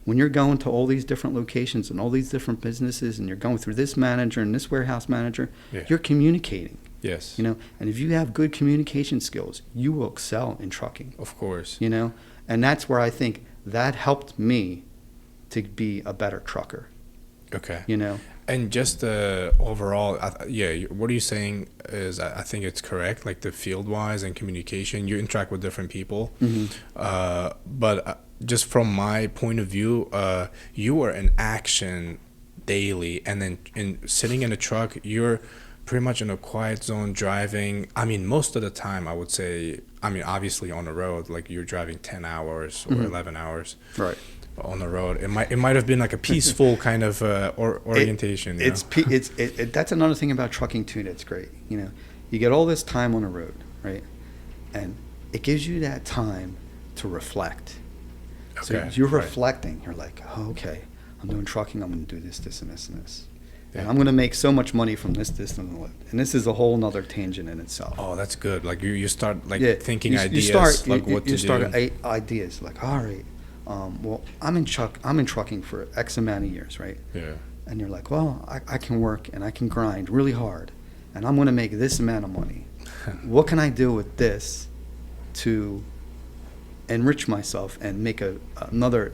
When you're going to all these different locations and all these different businesses and you're going through this manager and this warehouse manager, you're communicating. Yes. And if you have good communication skills, you will excel in trucking. Of course. And that's where I think that helped me to be a better trucker. Okay. And just overall, what are you saying is I think it's correct, like the field-wise and communication, you interact with different people. Mm-hmm. But just from my point of view, you are in action daily, and then sitting in a truck, you're pretty much in a quiet zone driving. I mean, most of the time, I would say, obviously on the road, like you're driving 10 hours or 11 hours. Right. On the road, it might have been like a peaceful kind of orientation. That's another thing about trucking too. That's great. You get all this time on the road, right? And it gives you that time to reflect. So Okay, you're reflecting. You're like, oh, okay, I'm doing trucking. I'm going to do this, this, and this, and this. and I'm going to make so much money from this, and this is a whole nother tangent in itself. Oh, that's good. Like you start like thinking you ideas, start, like what to do. You start ideas like, all right, well, I'm in trucking for X amount of years, right? Yeah. And you're like, well, I can work and I can grind really hard, and I'm going to make this amount of money. What can I do with this to enrich myself and make another,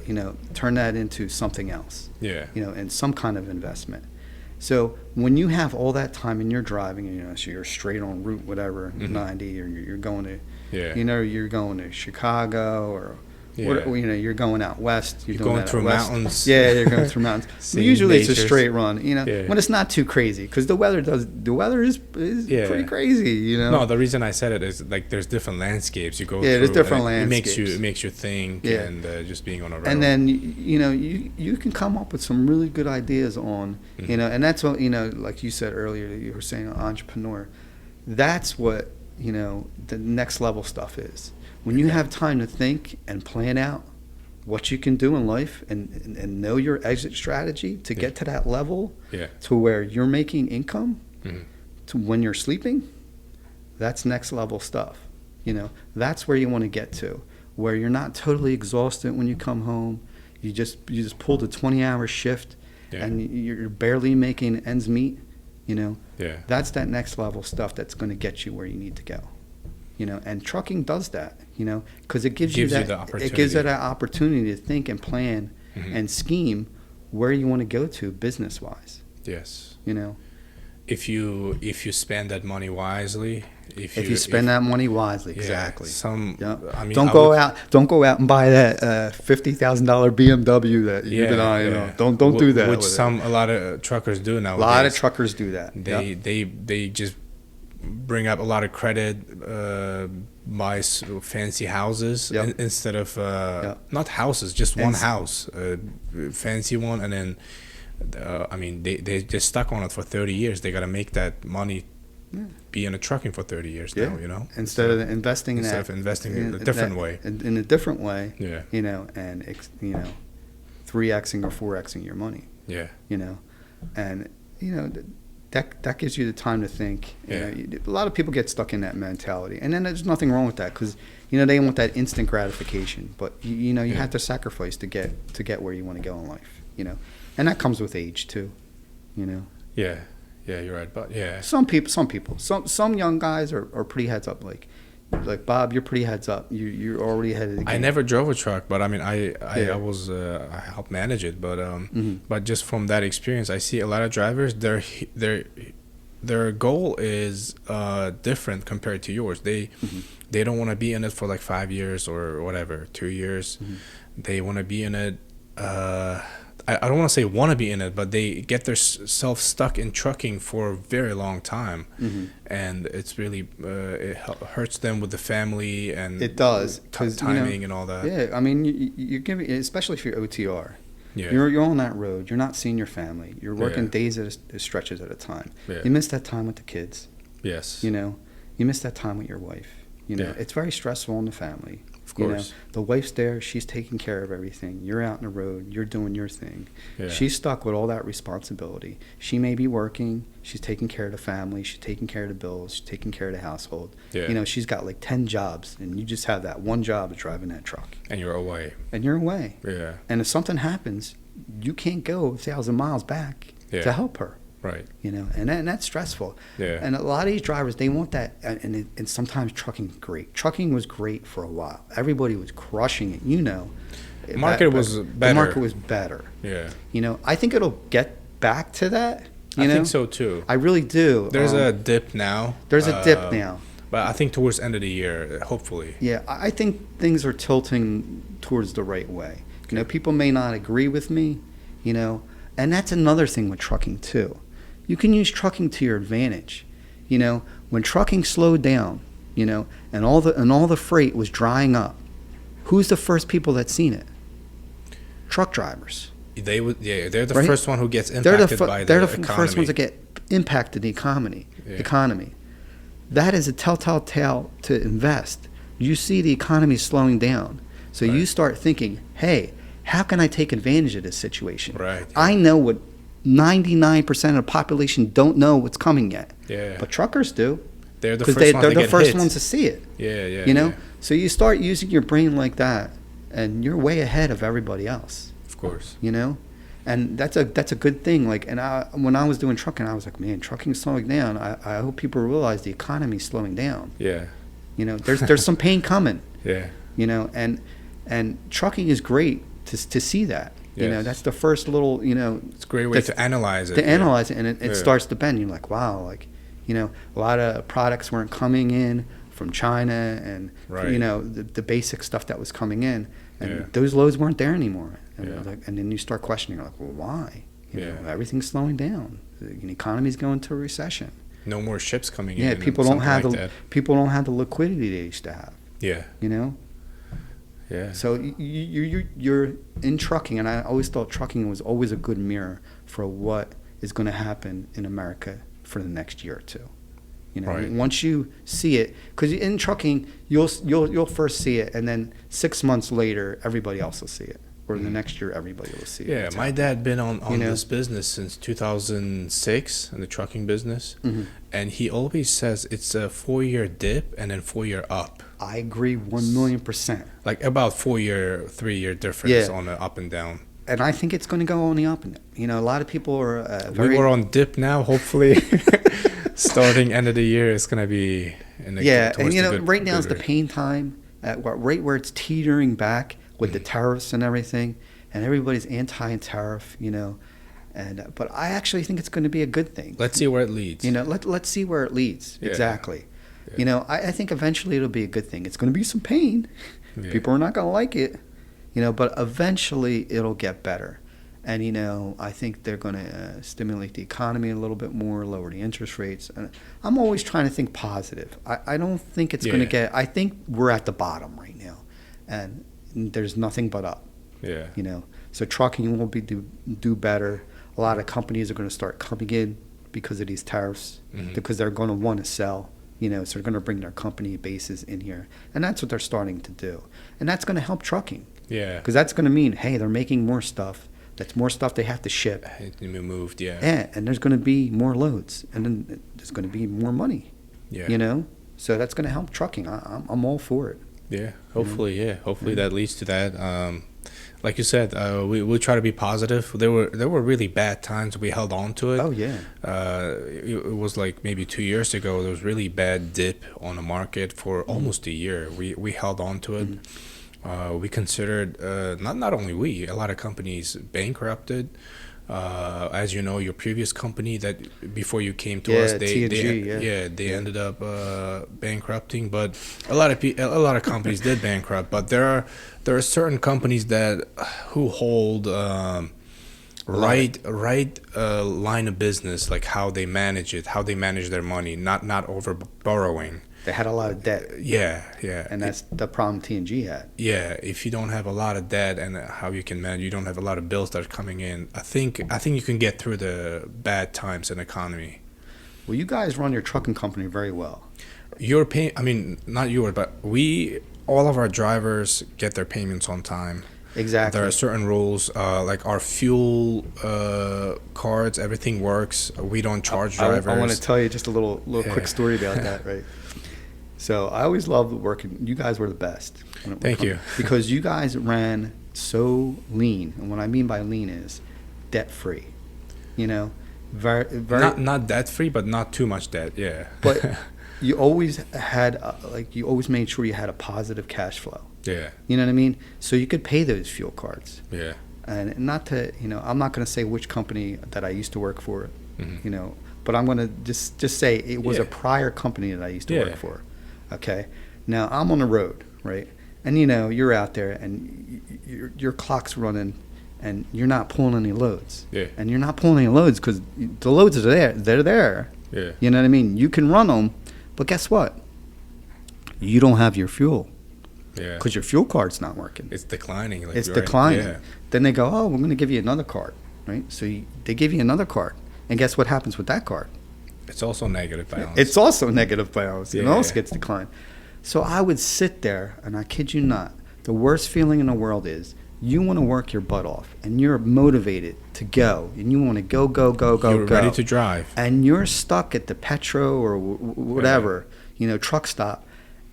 turn that into something else? Yeah. And some kind of investment. So when you have all that time and you're driving, so you're straight on route whatever, 90, or you're going to, you're going to Chicago or. Yeah. You're going out west. You're going through mountains. Yeah, you're going through mountains. Usually it's a straight run, Yeah. when it's not too crazy, because the weather is pretty crazy, No, the reason I said it is like there's different landscapes you go through. Yeah, there's different landscapes. It makes you think, and just being on a road. And then you can come up with some really good ideas on and that's what like you said earlier, you were saying entrepreneur. That's what the next level stuff is. When you have time to think and plan out what you can do in life and know your exit strategy to get to that level, to where you're making income, to when you're sleeping, that's next level stuff. That's where you want to get to, where you're not totally exhausted when you come home. You just pulled a 20-hour shift, and you're barely making ends meet. That's that next level stuff that's going to get you where you need to go. And trucking does that, because it gives you that opportunity to think and plan and scheme where you want to go to business wise. Yes. If you spend that money wisely, if you spend that money wisely, exactly. Don't go out and buy that $50,000 BMW that you've been eyeing. Don't do that. Which a lot of truckers do nowadays. A lot of truckers do that. They just bring up a lot of credit, buy fancy houses instead of not houses, just one house, fancy one, and then they're stuck on it for 30 years. They got to make that money be in a trucking for 30 years now. Instead of investing in a different way. In a different way. Yeah. And 3xing or 4xing your money. Yeah. And that gives you the time to think. A lot of people get stuck in that mentality, and then there's nothing wrong with that, because they want that instant gratification. But you have to sacrifice to get where you want to go in life. And that comes with age too. Yeah, you're right. But some young guys are pretty heads up. Like Bob, you're pretty heads up. You're already ahead of the game. I never drove a truck, but I helped manage it. But but just from that experience, I see a lot of drivers. Their goal is different compared to yours. They don't want to be in it for like 5 years or whatever, 2 years. They want to be in it. I don't want to say want to be in it, but they get themselves stuck in trucking for a very long time, and it's really it hurts them with the family, and it does, timing and all that. Yeah, you're giving, especially if you're OTR. Yeah. You're on that road. You're not seeing your family. You're working days at stretches at a time. Yeah. You miss that time with the kids. Yes. You miss that time with your wife. It's very stressful on the family. Of course. The wife's there. She's taking care of everything. You're out on the road. You're doing your thing. Yeah. She's stuck with all that responsibility. She may be working. She's taking care of the family. She's taking care of the bills. She's taking care of the household. Yeah. She's got like 10 jobs, and you just have that one job of driving that truck. And you're away. Yeah. And if something happens, you can't go 1,000 miles back to help her. Right. And that's stressful. Yeah. And a lot of these drivers, they want that, and sometimes trucking's great. Trucking was great for a while. Everybody was crushing it. The market was better. The market was better. Yeah. I think it'll get back to that. I think so too. I really do. There's a dip now. There's a dip now. But I think towards the end of the year, hopefully. Yeah, I think things are tilting towards the right way. People may not agree with me, and that's another thing with trucking too. You can use trucking to your advantage. When trucking slowed down, and all the freight was drying up, who's the first people that seen it? Truck drivers. They're the first one who gets impacted by the economy. They're the first ones that get impacted the economy. That is a telltale tale to invest. You see the economy slowing down, so you start thinking, hey, how can I take advantage of this situation? Right. I know what 99% of the population don't know what's coming yet. Yeah. But truckers do. They're the Because first they're the first hit. ones to see it. Yeah, yeah. You know? Yeah. So you start using your brain like that, and you're way ahead of everybody else. Of course. You know? And that's a good thing. Like, and when I was doing trucking, I was like, man, trucking's slowing down. I hope people realize the economy's slowing down. Yeah. You know, there's some pain coming. Yeah. You know, and trucking is great to see that. You know, that's the first little, you know. It's a great way to analyze it. And it starts to bend. You're like, wow, like, you know, a lot of products weren't coming in from China and, you know, the basic stuff that was coming in. And those loads weren't there anymore. And, and then you start questioning, you're like, well, why? You know, everything's slowing down. The economy's going to a recession. No more ships coming in. Yeah, people don't have the liquidity they used to have. Yeah. You know? Yeah. So you're in trucking, and I always thought trucking was always a good mirror for what is going to happen in America for the next year or two. You know, once you see it, because in trucking, you'll first see it, and then 6 months later, everybody else will see it, or the next year, everybody will see it. Yeah, my dad been on this business since 2006 in the trucking business, and he always says it's a 4-year dip and then 4-year up. I agree 1,000,000%. Like about 4-year, 3-year difference on the up and down. And I think it's going to go on the up and down. You know, a lot of people are we were on dip now, hopefully. Starting end of the year, it's going to be in the and you know, right now is the pain time at right where it's teetering back with the tariffs and everything, and everybody's anti-tariff, you know. And but I actually think it's going to be a good thing. Let's see where it leads. You know, let's see where it leads. Yeah. Exactly. Yeah. You know, I think eventually it'll be a good thing. It's going to be some pain. Yeah. People are not going to like it, you know, but eventually it'll get better. And, you know, I think they're going to stimulate the economy a little bit more, lower the interest rates. And I'm always trying to think positive. I don't think it's going to get – I think we're at the bottom right now. And there's nothing but up. Yeah. You know, so trucking will do better. A lot of companies are going to start coming in because of these tariffs, because they're going to want to sell. You know, so they're going to bring their company bases in here. And that's what they're starting to do. And that's going to help trucking. Yeah. Because that's going to mean, hey, they're making more stuff. That's more stuff they have to ship. It can be moved, Yeah, and there's going to be more loads. And then there's going to be more money. Yeah. You know? So that's going to help trucking. I'm all for it. Yeah, hopefully, Hopefully that leads to that. Like you said, we'll try to be positive. There were really bad times. We held on to it. Oh, yeah. It was like maybe 2 years ago. There was really bad dip on the market for almost a year. We held on to it. We considered, not only we, a lot of companies bankrupted. As you know, your previous company that before you came to us, they ended up bankrupting. But a lot of companies did bankrupt. But there are certain companies who hold right line of business, like how they manage it, how they manage their money, not over borrowing. They had a lot of debt. Yeah. And that's the problem TNG had. Yeah, if you don't have a lot of debt and how you can manage, you don't have a lot of bills that are coming in. I think you can get through the bad times in the economy. Well, you guys run your trucking company very well. Your pay, I mean, not yours, but all of our drivers get their payments on time. Exactly. There are certain rules, like our fuel cards, everything works. We don't charge drivers. I want to tell you just a little quick story about that, right? So I always loved working. You guys were the best. Thank you. Because you guys ran so lean, and what I mean by lean is debt-free. You know, very not debt-free, but not too much debt. Yeah. But you always had you always made sure you had a positive cash flow. Yeah. You know what I mean? So you could pay those fuel cards. Yeah. And not to, you know, I'm not going to say which company that I used to work for, you know, but I'm going to just say it was a prior company that I used to work for. Okay. Now I'm on the road, right? And you know, you're out there and your clock's running and you're not pulling any loads. Yeah. And you're not pulling any loads because the loads are there. They're there. Yeah. You know what I mean? You can run them, but guess what? You don't have your fuel. Yeah. Because your fuel card's not working. It's declining. It's declining. Yeah. Then they go, oh, we're going to give you another card, right? So they give you another card. And guess what happens with that card? It's also negative balance. It's also negative balance. It also gets declined. So I would sit there, and I kid you not, the worst feeling in the world is you want to work your butt off, and you're motivated to go, and you want to go, you're ready to drive, and you're stuck at the Petro or whatever, truck stop,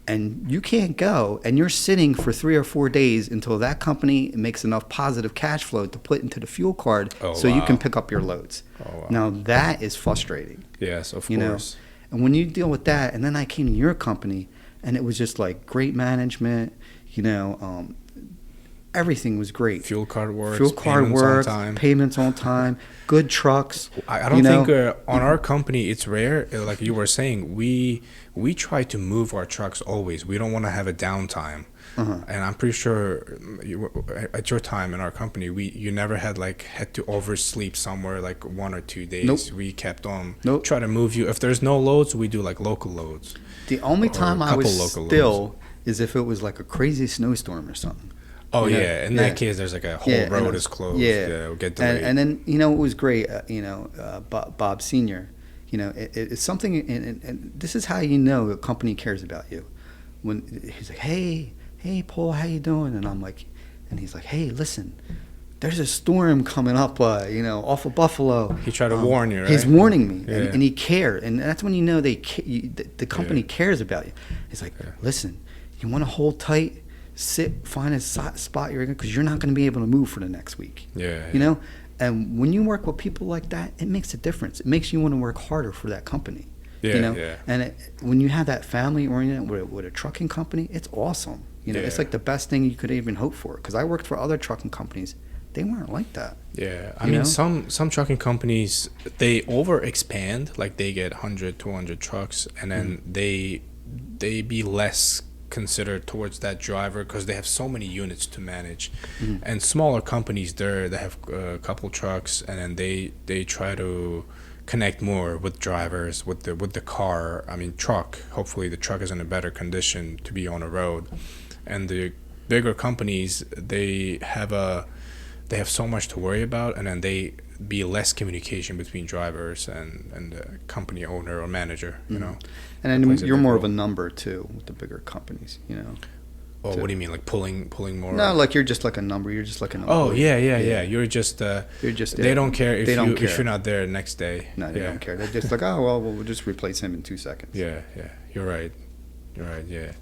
and you can't go, and you're sitting for 3 or 4 days until that company makes enough positive cash flow to put into the fuel card you can pick up your loads. Now that is frustrating. Yes, of course. And when you deal with that, and then I came to your company, and it was just like great management, everything was great. Fuel card works. Payments on time. Good trucks. I don't think on our company it's rare. Like you were saying, we try to move our trucks always. We don't want to have a downtime. And I'm pretty sure at your time in our company, you never had to oversleep somewhere like 1 or 2 days. Nope. We kept on try to move you. If there's no loads, we do like local loads. The only time I was still is if it was like a crazy snowstorm or something. Oh, in that case, there's like a whole road is closed. We'll get delayed. And then, it was great, Bob Sr., it's something, and this is how a company cares about you. When he's like, hey, Paul, how you doing? And I'm like, and he's like, hey, listen, there's a storm coming up, off of Buffalo. He tried to warn you, right? He's warning me, and he cared. And that's when the company cares about you. He's like, listen, you want to hold tight? Find a spot you're in, because you're not going to be able to move for the next week. And when you work with people like that, it makes a difference. It makes you want to work harder for that company. And when you have that family oriented with a trucking company, it's awesome. It's like the best thing you could even hope for. Because I worked for other trucking companies, they weren't like that. I mean, some trucking companies, they over expand, like they get 100, 200 trucks, and then they be less considered towards that driver because they have so many units to manage. And smaller companies they have a couple trucks, and then they try to connect more with drivers with the car. I mean, truck, hopefully the truck is in a better condition to be on a road. And the bigger companies, they have so much to worry about, and then they be less communication between drivers and the company owner or manager, And then you're more of a number too with the bigger companies, Oh, what do you mean, like pulling more? No, like you're just like a number. You're just like a number. Oh, yeah. You're just. They don't care if you're not there next day. No, they don't care. They're just like, oh well, we'll just replace him in 2 seconds. Yeah. You're right. Yeah.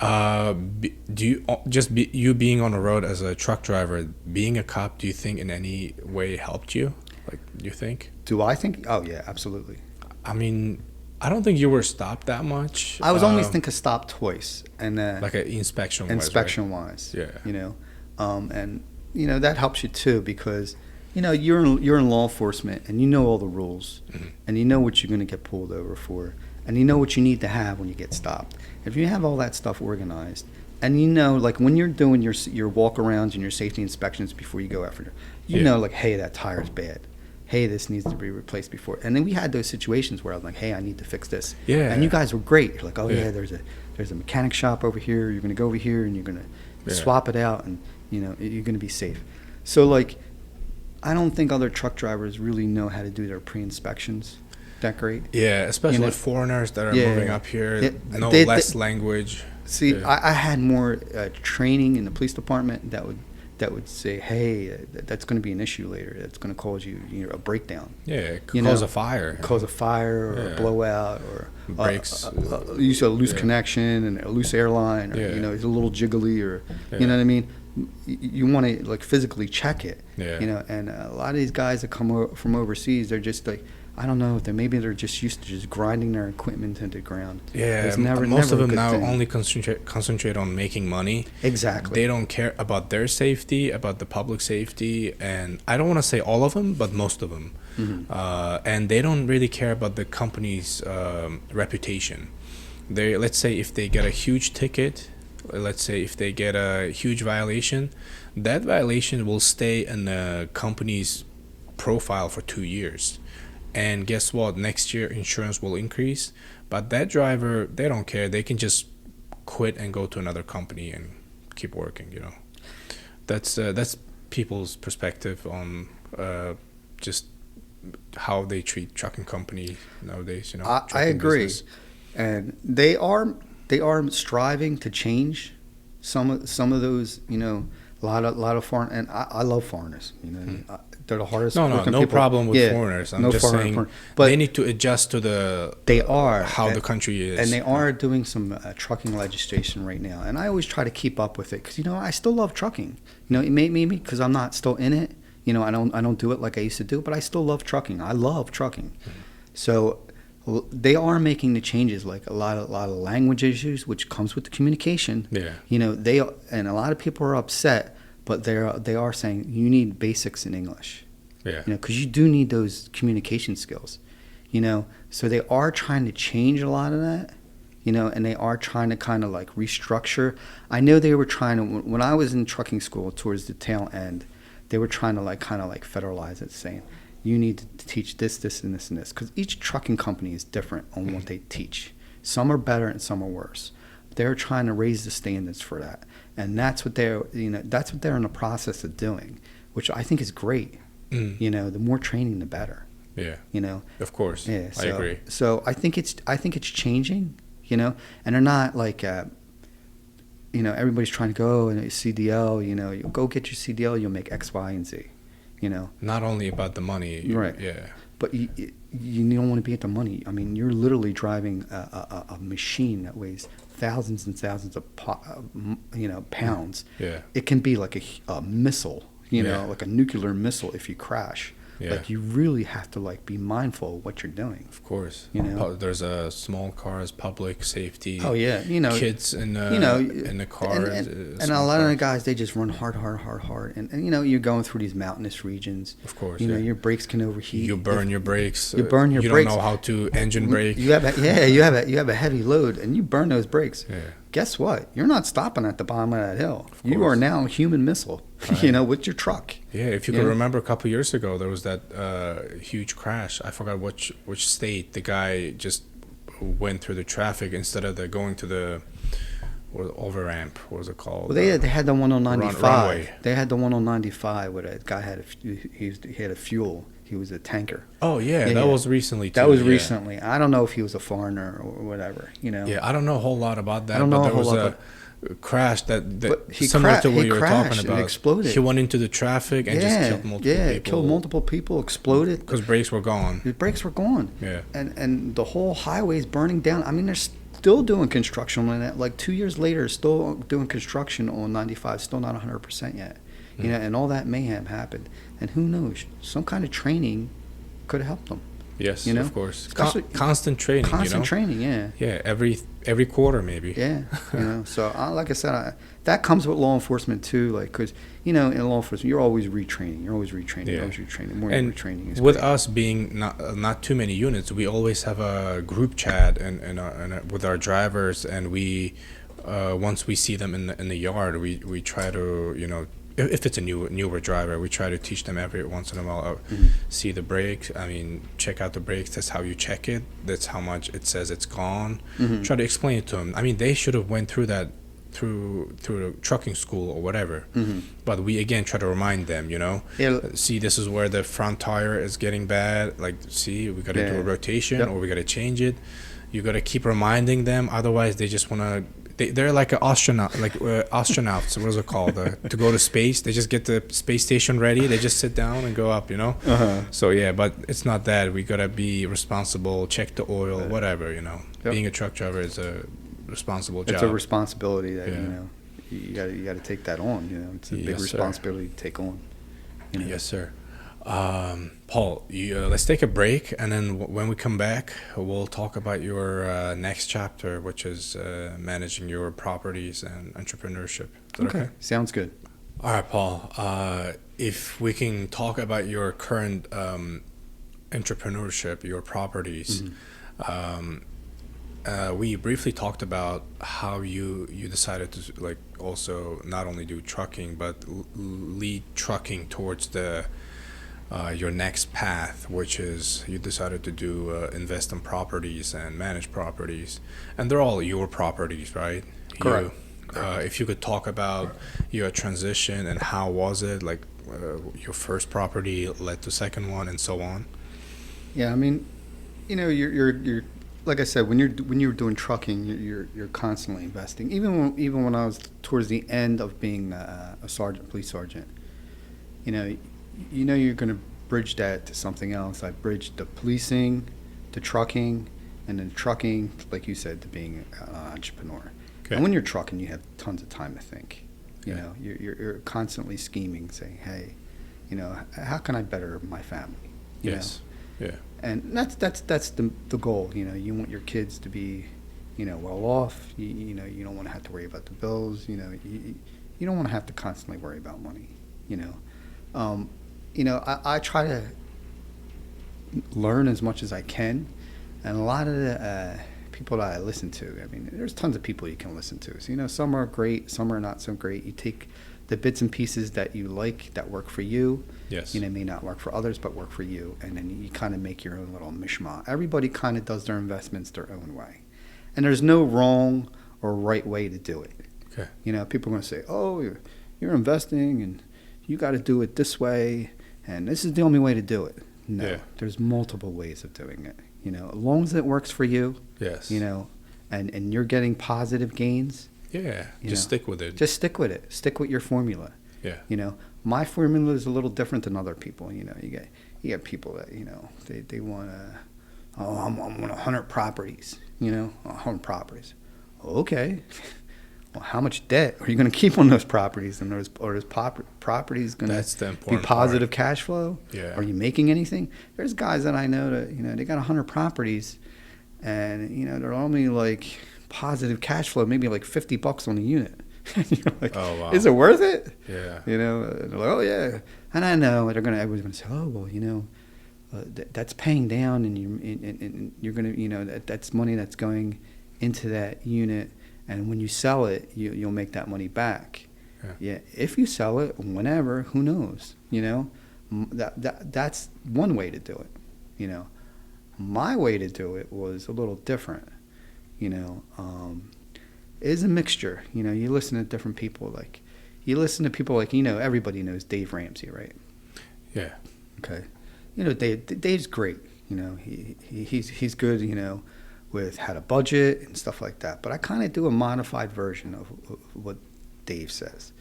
Do you you being on the road as a truck driver, being a cop, do you think in any way helped you? Like, you think? Do I think? Oh yeah, absolutely. I mean, I don't think you were stopped that much. I was only stopped twice, and like an inspection wise. Yeah. And that helps you too, because you're in law enforcement, and you know all the rules, and you know what you're going to get pulled over for, and you know what you need to have when you get stopped. If you have all that stuff organized, and like when you're doing your walk arounds and your safety inspections before you go after it, like, hey, that tire's bad. Hey, this needs to be replaced before. And then we had those situations where I was like, hey, I need to fix this. Yeah. And you guys were great. You're like, oh yeah, there's a mechanic shop over here. You're going to go over here and you're going to swap it out, and you're going to be safe. So like, I don't think other truck drivers really know how to do their pre-inspections that great. Yeah, especially foreigners that are moving up here, less language. See, I had more training in the police department that would say, hey, that's going to be an issue later. That's going to cause you a breakdown. Yeah, it could cause a fire. Cause a fire or a blowout, or brakes. You said a loose connection and a loose airline, or it's a little jiggly, or you know what I mean. You want to like physically check it. Yeah. And a lot of these guys that come from overseas, they're just like, I don't know, maybe they're just used to just grinding their equipment into the ground. Yeah, most of them now only concentrate on making money. Exactly. They don't care about their safety, about the public safety, and I don't want to say all of them, but most of them. And they don't really care about the company's reputation. Let's say if they get a huge ticket, let's say if they get a huge violation, that violation will stay in the company's profile for 2 years. And guess what? Next year, insurance will increase. But that driver, they don't care. They can just quit and go to another company and keep working. That's people's perspective on just how they treat trucking company nowadays. I agree, business. And they are striving to change some of those lot of foreign, and I love foreigners. They're the hardest. No people. problem with foreigners. I'm just saying but they need to adjust to how the country is, and they are doing some trucking legislation right now. And I always try to keep up with it because I still love trucking. Maybe because I'm not still in it. I don't do it like I used to do, but I still love trucking. I love trucking. So they are making the changes, like a lot of language issues, which comes with the communication. Yeah. And a lot of people are upset, but they are saying you need basics in English. Yeah. Because you do need those communication skills. So they are trying to change a lot of that. And they are trying to kind of like restructure. I know they were trying to, when I was in trucking school towards the tail end, they were trying to kind of federalize it, saying you need to teach this, this, and this, and this, because each trucking company is different on what they teach. Some are better and some are worse. They're trying to raise the standards for that, and that's what they're in the process of doing, which I think is great. The more training, the better. Yeah. Of course. Yeah. I agree. So I think it's changing. And they're not like. Everybody's trying to go and CDL. You go get your CDL, you'll make X, Y, and Z. Not only about the money, right? Yeah. But you don't want to be at the money. I mean, you're literally driving a machine that weighs thousands and thousands of pounds. Yeah. It can be like a missile. Like a nuclear missile if you crash. Yeah. Like you really have to be mindful of what you're doing. Of course. There's a small cars, public safety. Oh yeah, kids in the car. And a lot of the guys, they just run hard, and you're going through these mountainous regions. Of course. Your brakes can overheat. You burn your brakes. You burn your brakes. You don't know how to engine brake. You have a heavy load, and you burn those brakes. Yeah. Guess what? You're not stopping at the bottom of that hill. You are now a human missile. Right. With your truck. Yeah, if you could remember a couple of years ago, there was that huge crash. I forgot which state. The guy just went through the traffic instead of going to the over ramp. What was it called? Well, they had the one on 95. Runway. They had the one on 95 where that guy he had a fuel. He was a tanker. Oh yeah, that was recently too. That was recently. I don't know if he was a foreigner or whatever. Yeah, I don't know a whole lot about that. I don't know but a whole lot. There was a crash that similar to what you were talking about. And exploded. He went into the traffic and just killed multiple people. Yeah, killed multiple people. Exploded because brakes were gone. His brakes were gone. Yeah, and the whole highway is burning down. I mean, they're still doing construction on that. Like 2 years later, still doing construction on 95. Still not 100% yet. And all that mayhem happened. And who knows? Some kind of training could have helped them. Yes, of course. Constant training. Constant training, yeah. Yeah, every quarter maybe. Yeah, So like I said, that comes with law enforcement too. Because in law enforcement, you're always retraining. You're always retraining. Yeah. You're always retraining. More retraining is with great. us being not too many units, we always have a group chat and with our drivers, and we once we see them in the yard, we try to if it's a newer driver, we try to teach them every once in a while. See the brakes. I mean, check out the brakes. That's how you check it. That's how much it says it's gone. Try to explain it to them. I mean, they should have went through that through the trucking school or whatever. But we again try to remind them. Yeah. See, this is where the front tire is getting bad. Like, see, we got to do a rotation or we got to change it. You got to keep reminding them. Otherwise, they just want to. They're like an astronaut, astronauts. What is it called? To go to space, they just get the space station ready. They just sit down and go up. So yeah, but it's not that. We gotta be responsible. Check the oil, whatever. Yep. Being a truck driver is a responsible job. It's a responsibility that you gotta take that on. It's a big responsibility to take on. Yes, sir. Paul, let's take a break, and then when we come back, we'll talk about your next chapter, which is managing your properties and entrepreneurship. Is that okay? Sounds good. All right, Paul. If we can talk about your current entrepreneurship, your properties. We briefly talked about how you decided to also not only do trucking but lead trucking towards your next path, which is you decided to do invest in properties and manage properties, and they're all your properties, right? Correct. If you could talk about your transition and how was it, your first property led to second one and so on. Yeah, I mean, you're like I said, when you're doing trucking, you're constantly investing. Even when I was towards the end of being a police sergeant, you know, you're going to bridge that to something else. I bridged the policing to trucking, and then trucking, like you said, to being an entrepreneur. Okay. And when you're trucking, you have tons of time to think. You know, you're constantly scheming, saying, hey, you know, how can I better my family? You know? Yeah. And that's the goal. You know, you want your kids to be, you know, well off. You know, you don't want to have to worry about the bills. You know, you don't want to have to constantly worry about money. You know, I try to learn as much as I can, and a lot of the people that I listen to, I mean, there's tons of people you can listen to. So, you know, some are great, some are not so great. You take the bits and pieces that you like, that work for you. Yes. You know, may not work for others, but work for you. And then you kind of make your own little mishmash. Everybody kind of does their investments their own way. And there's no wrong or right way to do it. Okay. You know, people are going to say, oh, you're investing and you got to do it this way. And this is the only way to do it. No, there's multiple ways of doing it. You know, as long as it works for you. Yes. You know, and you're getting positive gains. Yeah, just stick with it. Just stick with it. Stick with your formula. Yeah. You know, my formula is a little different than other people. You know, you get people that, you know, they want to, I want 100 properties. You know, 100 properties. Okay. Well, how much debt are you going to keep on those properties? And those properties going to be positive cash flow? Yeah. Are you making anything? There's guys that I know that, you know, they got 100 properties, and, you know, they're only like positive cash flow, maybe like $50 on a unit. You're like, oh, wow. Is it worth it? Yeah. You know, they're like, oh yeah. And I know everybody's gonna say, oh well, you know, that's paying down, and you're gonna, you know, that's money that's going into that unit, and when you sell it, you'll make that money back. Yeah. If you sell it, whenever, who knows? You know, that's one way to do it. You know, my way to do it was a little different. You know, is a mixture. You know, you listen to different people. Like, you listen to people like, you know, everybody knows Dave Ramsey, right? Yeah. Okay. You know, Dave's great. You know, he's good, you know, with how to budget and stuff like that. But I kind of do a modified version of what Dave says.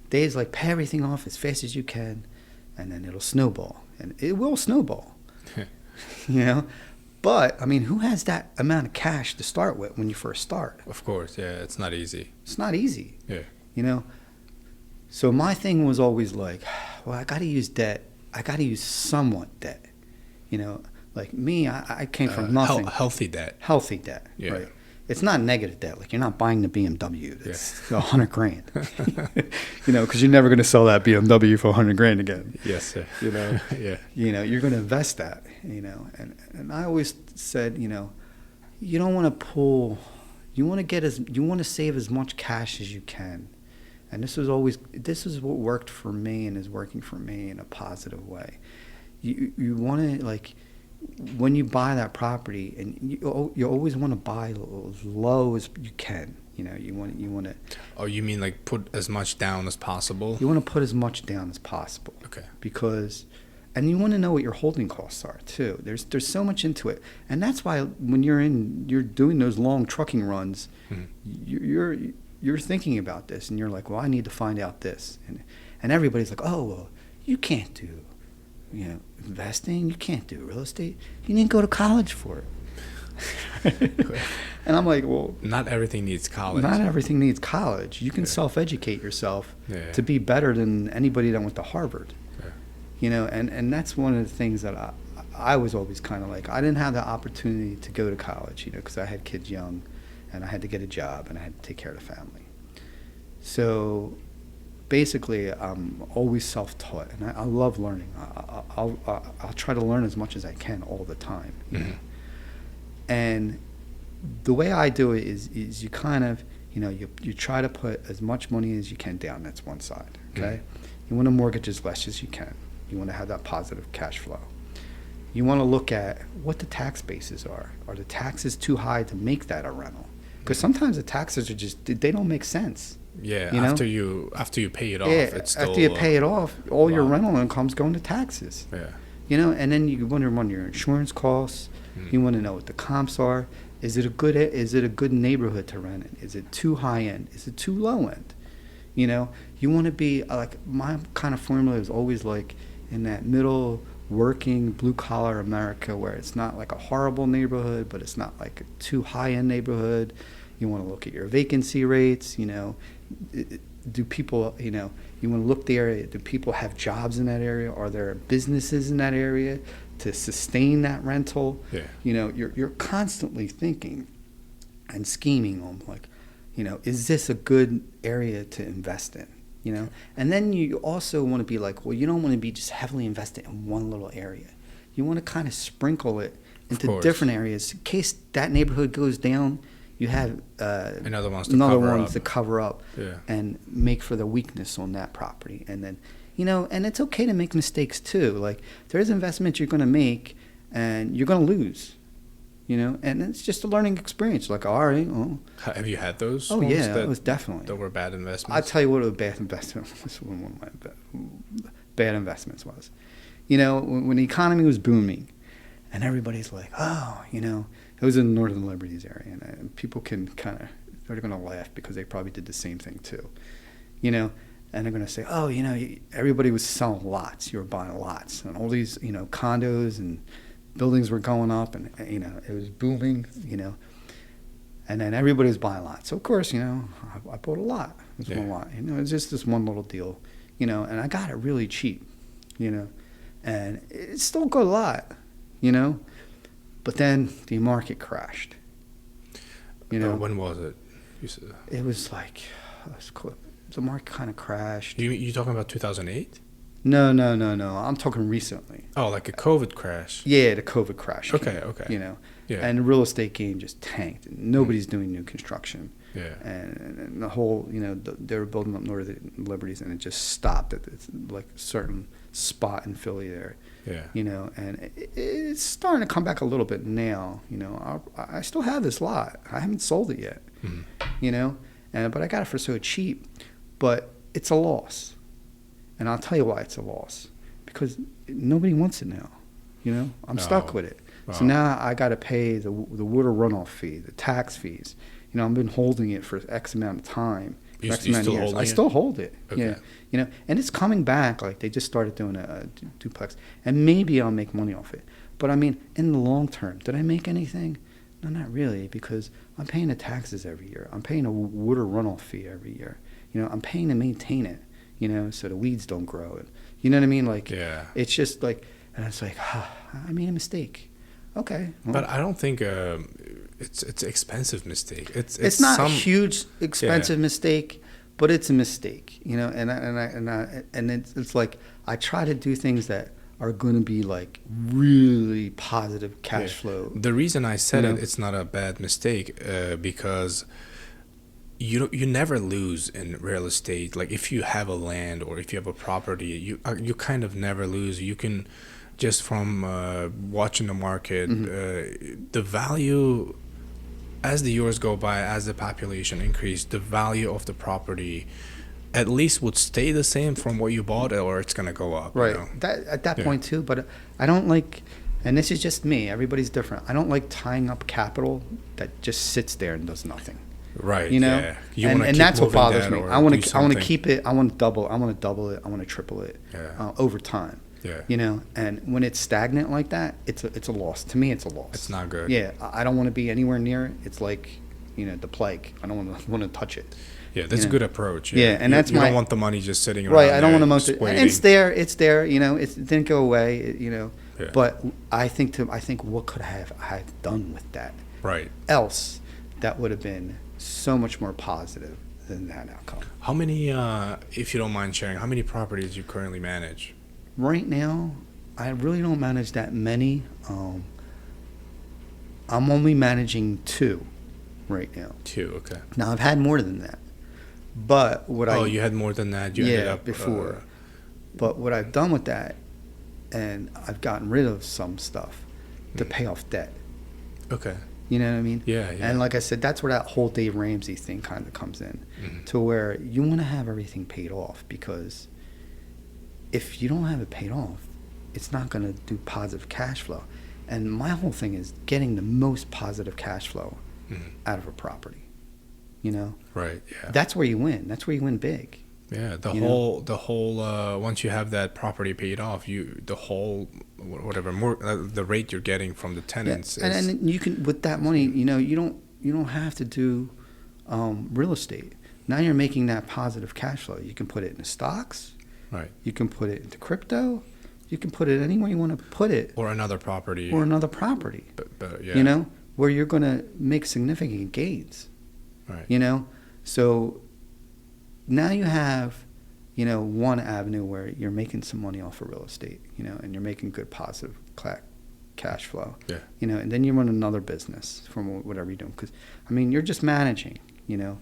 Dave's like, pay everything off as fast as you can, and then it'll snowball. And it will snowball. You know? But, I mean, who has that amount of cash to start with when you first start? Of course, yeah, it's not easy. It's not easy. Yeah. You know? So my thing was always like, well, I got to use debt. I got to use somewhat debt. You know, like me, I came from nothing. Healthy debt. Healthy debt, yeah. Right? It's not negative debt. Like, you're not buying the BMW. That's $100,000. You know, because you're never going to sell that BMW for $100,000 again. Yes, sir. You know? Yeah. You know, you're going to invest that, you know. And I always said, you know, you don't want to pull, you want to save as much cash as you can. And this is what worked for me and is working for me in a positive way. You want to, like, when you buy that property, and you always want to buy as low as you can. You know, you want to. Oh, you mean like put as much down as possible? You want to put as much down as possible. Okay. Because, and you want to know what your holding costs are too. There's so much into it, and that's why when you're doing those long trucking runs, you're thinking about this, and you're like, well, I need to find out this, and everybody's like, oh, well, you can't do, you know, investing, you can't do real estate, you didn't go to college for it. And I'm like, well, not everything needs college. Not everything needs college. You can self-educate yourself to be better than anybody that went to Harvard. Yeah. You know, and that's one of the things that I was always kind of like, I didn't have the opportunity to go to college, you know, because I had kids young, and I had to get a job, and I had to take care of the family. So basically, I'm always self-taught, and I love learning. I'll try to learn as much as I can all the time. You know? And the way I do it is you kind of, you know, you try to put as much money as you can down. That's one side, okay? You want to mortgage as less as you can. You want to have that positive cash flow. You want to look at what the tax bases are. Are the taxes too high to make that a rental? Because sometimes the taxes are just, they don't make sense. Yeah, you know? after you pay it off, it's still... After you pay it off, all your rental income's going to taxes. Yeah. You know, and then you wonder what your insurance costs. You want to know what the comps are. Is it a good neighborhood to rent in? Is it too high end? Is it too low end? You know, you want to be like, my kind of formula is always like in that middle working blue collar America, where it's not like a horrible neighborhood, but it's not like a too high end neighborhood. You want to look at your vacancy rates. You know, do people, you know, you want to look the area. Do people have jobs in that area? Are there businesses in that area to sustain that rental? Yeah. You know, you're constantly thinking and scheming on, like, you know, is this a good area to invest in? You know, and then you also want to be like, well, you don't want to be just heavily invested in one little area. You want to kind of sprinkle it into different areas in case that neighborhood goes down. You have another ones to cover up yeah. and make for the weakness on that property. And then, you know, and it's okay to make mistakes too. Like, there's investments you're going to make and you're going to lose. You know, and it's just a learning experience. Like, all right, well. Have you had those? Oh, yeah, it was definitely. That were bad investments? I'll tell you what a bad investment was. One of my bad investments was. You know, when the economy was booming and everybody's like, oh, you know, it was in the Northern Liberties area. And people can kind of, they're going to laugh because they probably did the same thing too. You know, and they're going to say, oh, you know, everybody was selling lots. You were buying lots. And all these, you know, condos and buildings were going up, and, you know, it was booming, you know, and then everybody was buying lots. So of course, you know, I bought a lot. It was one lot. You know, it's just this one little deal, you know, and I got it really cheap, you know, and it's still a good lot, you know, but then the market crashed. You know, when was it? You said it was like the market kind of crashed. You talking about 2008? No. I'm talking recently. Oh, like a COVID crash. Yeah, the COVID crash. Okay. You know, yeah. And the real estate game just tanked. Nobody's doing new construction. Yeah. And the whole, you know, they were building up Northern Liberties, and it just stopped at this, like, a certain spot in Philly there. Yeah. You know, and it's starting to come back a little bit now. You know, I still have this lot. I haven't sold it yet. Mm-hmm. You know, but I got it for so cheap. But it's a loss. And I'll tell you why it's a loss. Because nobody wants it now. You know, I'm stuck with it. So now I got to pay the water runoff fee, the tax fees. You know, I've been holding it for X amount of time. You still hold it? Okay. Yeah. You know, and it's coming back. Like, they just started doing a duplex. And maybe I'll make money off it. But, I mean, in the long term, did I make anything? No, not really, because I'm paying the taxes every year. I'm paying a water runoff fee every year. You know, I'm paying to maintain it. You know, so the weeds don't grow. And, you know what I mean? Like, yeah. It's just like, and it's like, I made a mistake. Okay. Well, but I don't think it's an expensive mistake. It's not a huge expensive mistake, but it's a mistake. You know, and it's like, I try to do things that are going to be like really positive cash flow. The reason I said it's not a bad mistake because you never lose in real estate. Like, if you have a land or if you have a property, you kind of never lose. You can just from watching the market, the value as the years go by, as the population increase, the value of the property at least would stay the same from what you bought, or it's gonna go up. Right. You know? That at that point too. But I don't like, and this is just me. Everybody's different. I don't like tying up capital that just sits there and does nothing. Right. You know, yeah. And that's what bothers me. I want to keep it. I want to double it. I want to triple it over time. Yeah. You know, and when it's stagnant like that, it's a loss. To me, it's a loss. It's not good. Yeah, I don't want to be anywhere near it. It's like, you know, the plague. I don't want to touch it. Yeah, that's a good approach. Yeah, and that's you don't want the money just sitting around. Right, I don't want to and it's there. It's there. You know, it didn't go away. You know, yeah. But I think what could I have done with that? Right. Else, that would have been so much more positive than that outcome. How many, if you don't mind sharing, how many properties you currently manage? Right now, I really don't manage that many. I'm only managing 2 right now. 2, okay. Now, I've had more than that. But you had more than that? You ended up before. But what I've done with that, and I've gotten rid of some stuff to pay off debt. Okay. You know what I mean? Yeah. And like I said, that's where that whole Dave Ramsey thing kind of comes in, to where you want to have everything paid off, because if you don't have it paid off, it's not going to do positive cash flow. And my whole thing is getting the most positive cash flow Mm-hmm. out of a property. You know, Right. Yeah. that's where you win. That's where you win big. Yeah. The You know? whole once you have that property paid off, the whole whatever more the rate you're getting from the tenants Yeah. is. And you can, with that money, you know, you don't have to do real estate. Now you're making that positive cash flow. You can put it into stocks. Right. You can put it into crypto. You can put it anywhere you want to put it. Or another property. But yeah. You know, where you're going to make significant gains. Right. You know, so now you have, you know, one avenue where you're making some money off of real estate, you know, and you're making good positive cash flow. Yeah. You know, and then you run another business from whatever you're doing. Because, I mean, you're just managing, you know.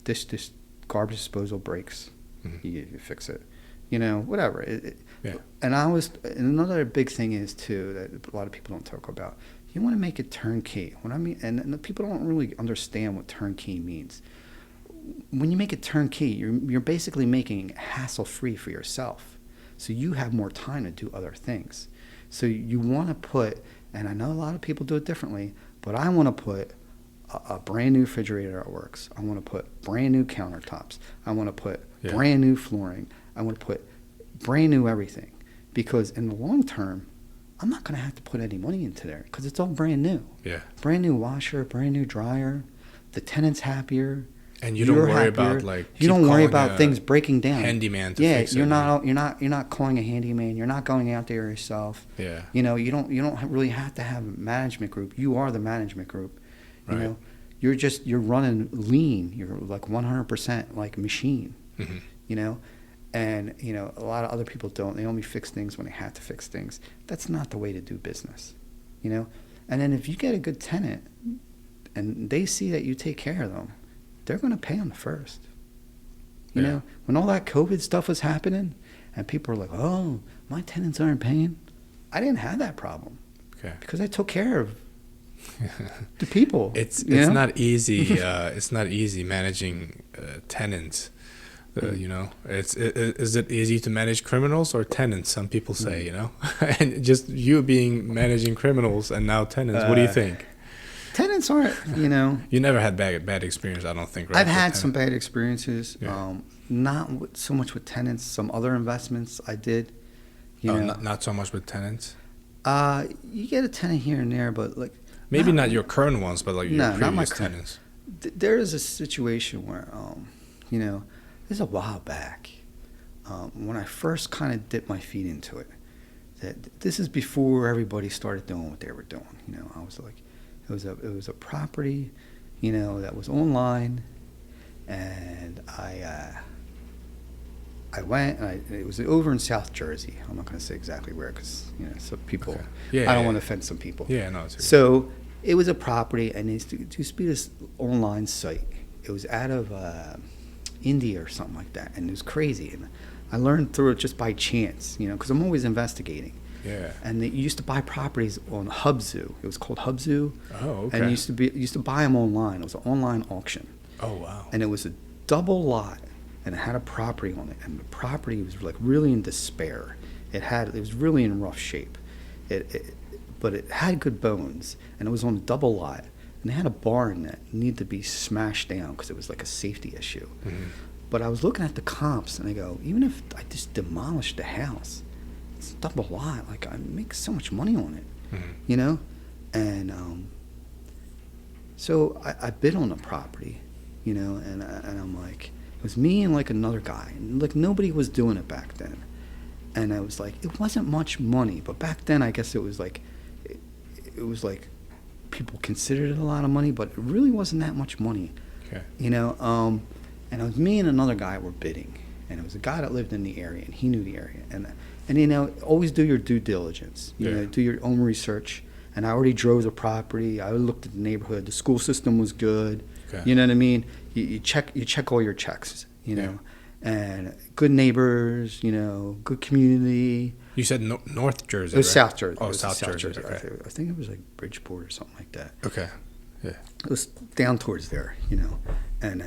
This garbage disposal breaks. Mm-hmm. You fix it. You know, whatever. Yeah. And another big thing is, too, that a lot of people don't talk about. You want to make it turnkey. What I mean, and the people don't really understand what turnkey means. When you make it turnkey, you're basically making it hassle-free for yourself. So you have more time to do other things. So you want to put, and I know a lot of people do it differently, but I want to put a brand new refrigerator that works. I want to put brand new countertops. I want to put brand new flooring. I want to put brand new everything. Because in the long term, I'm not going to have to put any money into there because it's all brand new. Yeah. Brand new washer, brand new dryer. The tenant's happier. And you don't worry about you don't worry about things breaking down. Handyman to fix it. You're not calling a handyman. You're not going out there yourself. Yeah. You know, you don't really have to have a management group. You are the management group. You Right. know, you're running lean. You're like 100% like a machine. Mm-hmm. You know. And, you know, a lot of other people don't. They only fix things when they have to fix things. That's not the way to do business, you know? And then if you get a good tenant and they see that you take care of them, they're going to pay on the first. You know, when all that COVID stuff was happening and people were like, oh, my tenants aren't paying, I didn't have that problem. Okay. Because I took care of the people. It's not easy. It's not easy managing tenants. You know, is it easy to manage criminals or tenants? Some people say, you know, and just you being managing criminals and now tenants. What do you think? Tenants aren't, you know. You never had bad experience, I don't think. Right? I've had some bad experiences. Yeah. Not so much with tenants. Some other investments I did. You know, not so much with tenants. You get a tenant here and there, but like maybe not your current ones, but like your previous tenants. There is a situation where, you know. This is a while back, when I first kind of dipped my feet into it. That this is before everybody started doing what they were doing. You know, I was like, it was a property, you know, that was online, and I went and it was over in South Jersey. I'm not going to say exactly where because you know, some people. Okay. Yeah, I don't want to offend some people. Yeah, no. So it was a property, and it used to be this online site. It was out of India or something like that, and it was crazy, and I learned through it just by chance, you know, because I'm always investigating. Yeah. And they used to buy properties on Hubzu. It was called Hubzu. Oh, okay. And used to buy them online. It was an online auction. Oh, wow. And it was a double lot, and it had a property on it, and the property was like really in despair. It was really in rough shape, but it had good bones, and it was on a double lot. And they had a barn that needed to be smashed down because it was like a safety issue. Mm-hmm. But I was looking at the comps, and I go, even if I just demolished the house, it's a double lot. Like, I make so much money on it, you know? And so I bid on the property, you know, and I'm like, it was me and like another guy. And like, nobody was doing it back then. And I was like, it wasn't much money. But back then, I guess it was like, people considered it a lot of money, but it really wasn't that much money. Okay. You know, and it was me and another guy were bidding, and it was a guy that lived in the area, and he knew the area, and you know, always do your due diligence. You know, do your own research. And I already drove the property. I looked at the neighborhood. The school system was good. Okay. You know what I mean? You check all your checks. You know, and good neighbors. You know, good community. You said North Jersey, It was right? South Jersey. Oh, South Jersey. Okay. I think it was like Bridgeport or something like that. Okay. Yeah. It was down towards there, you know. And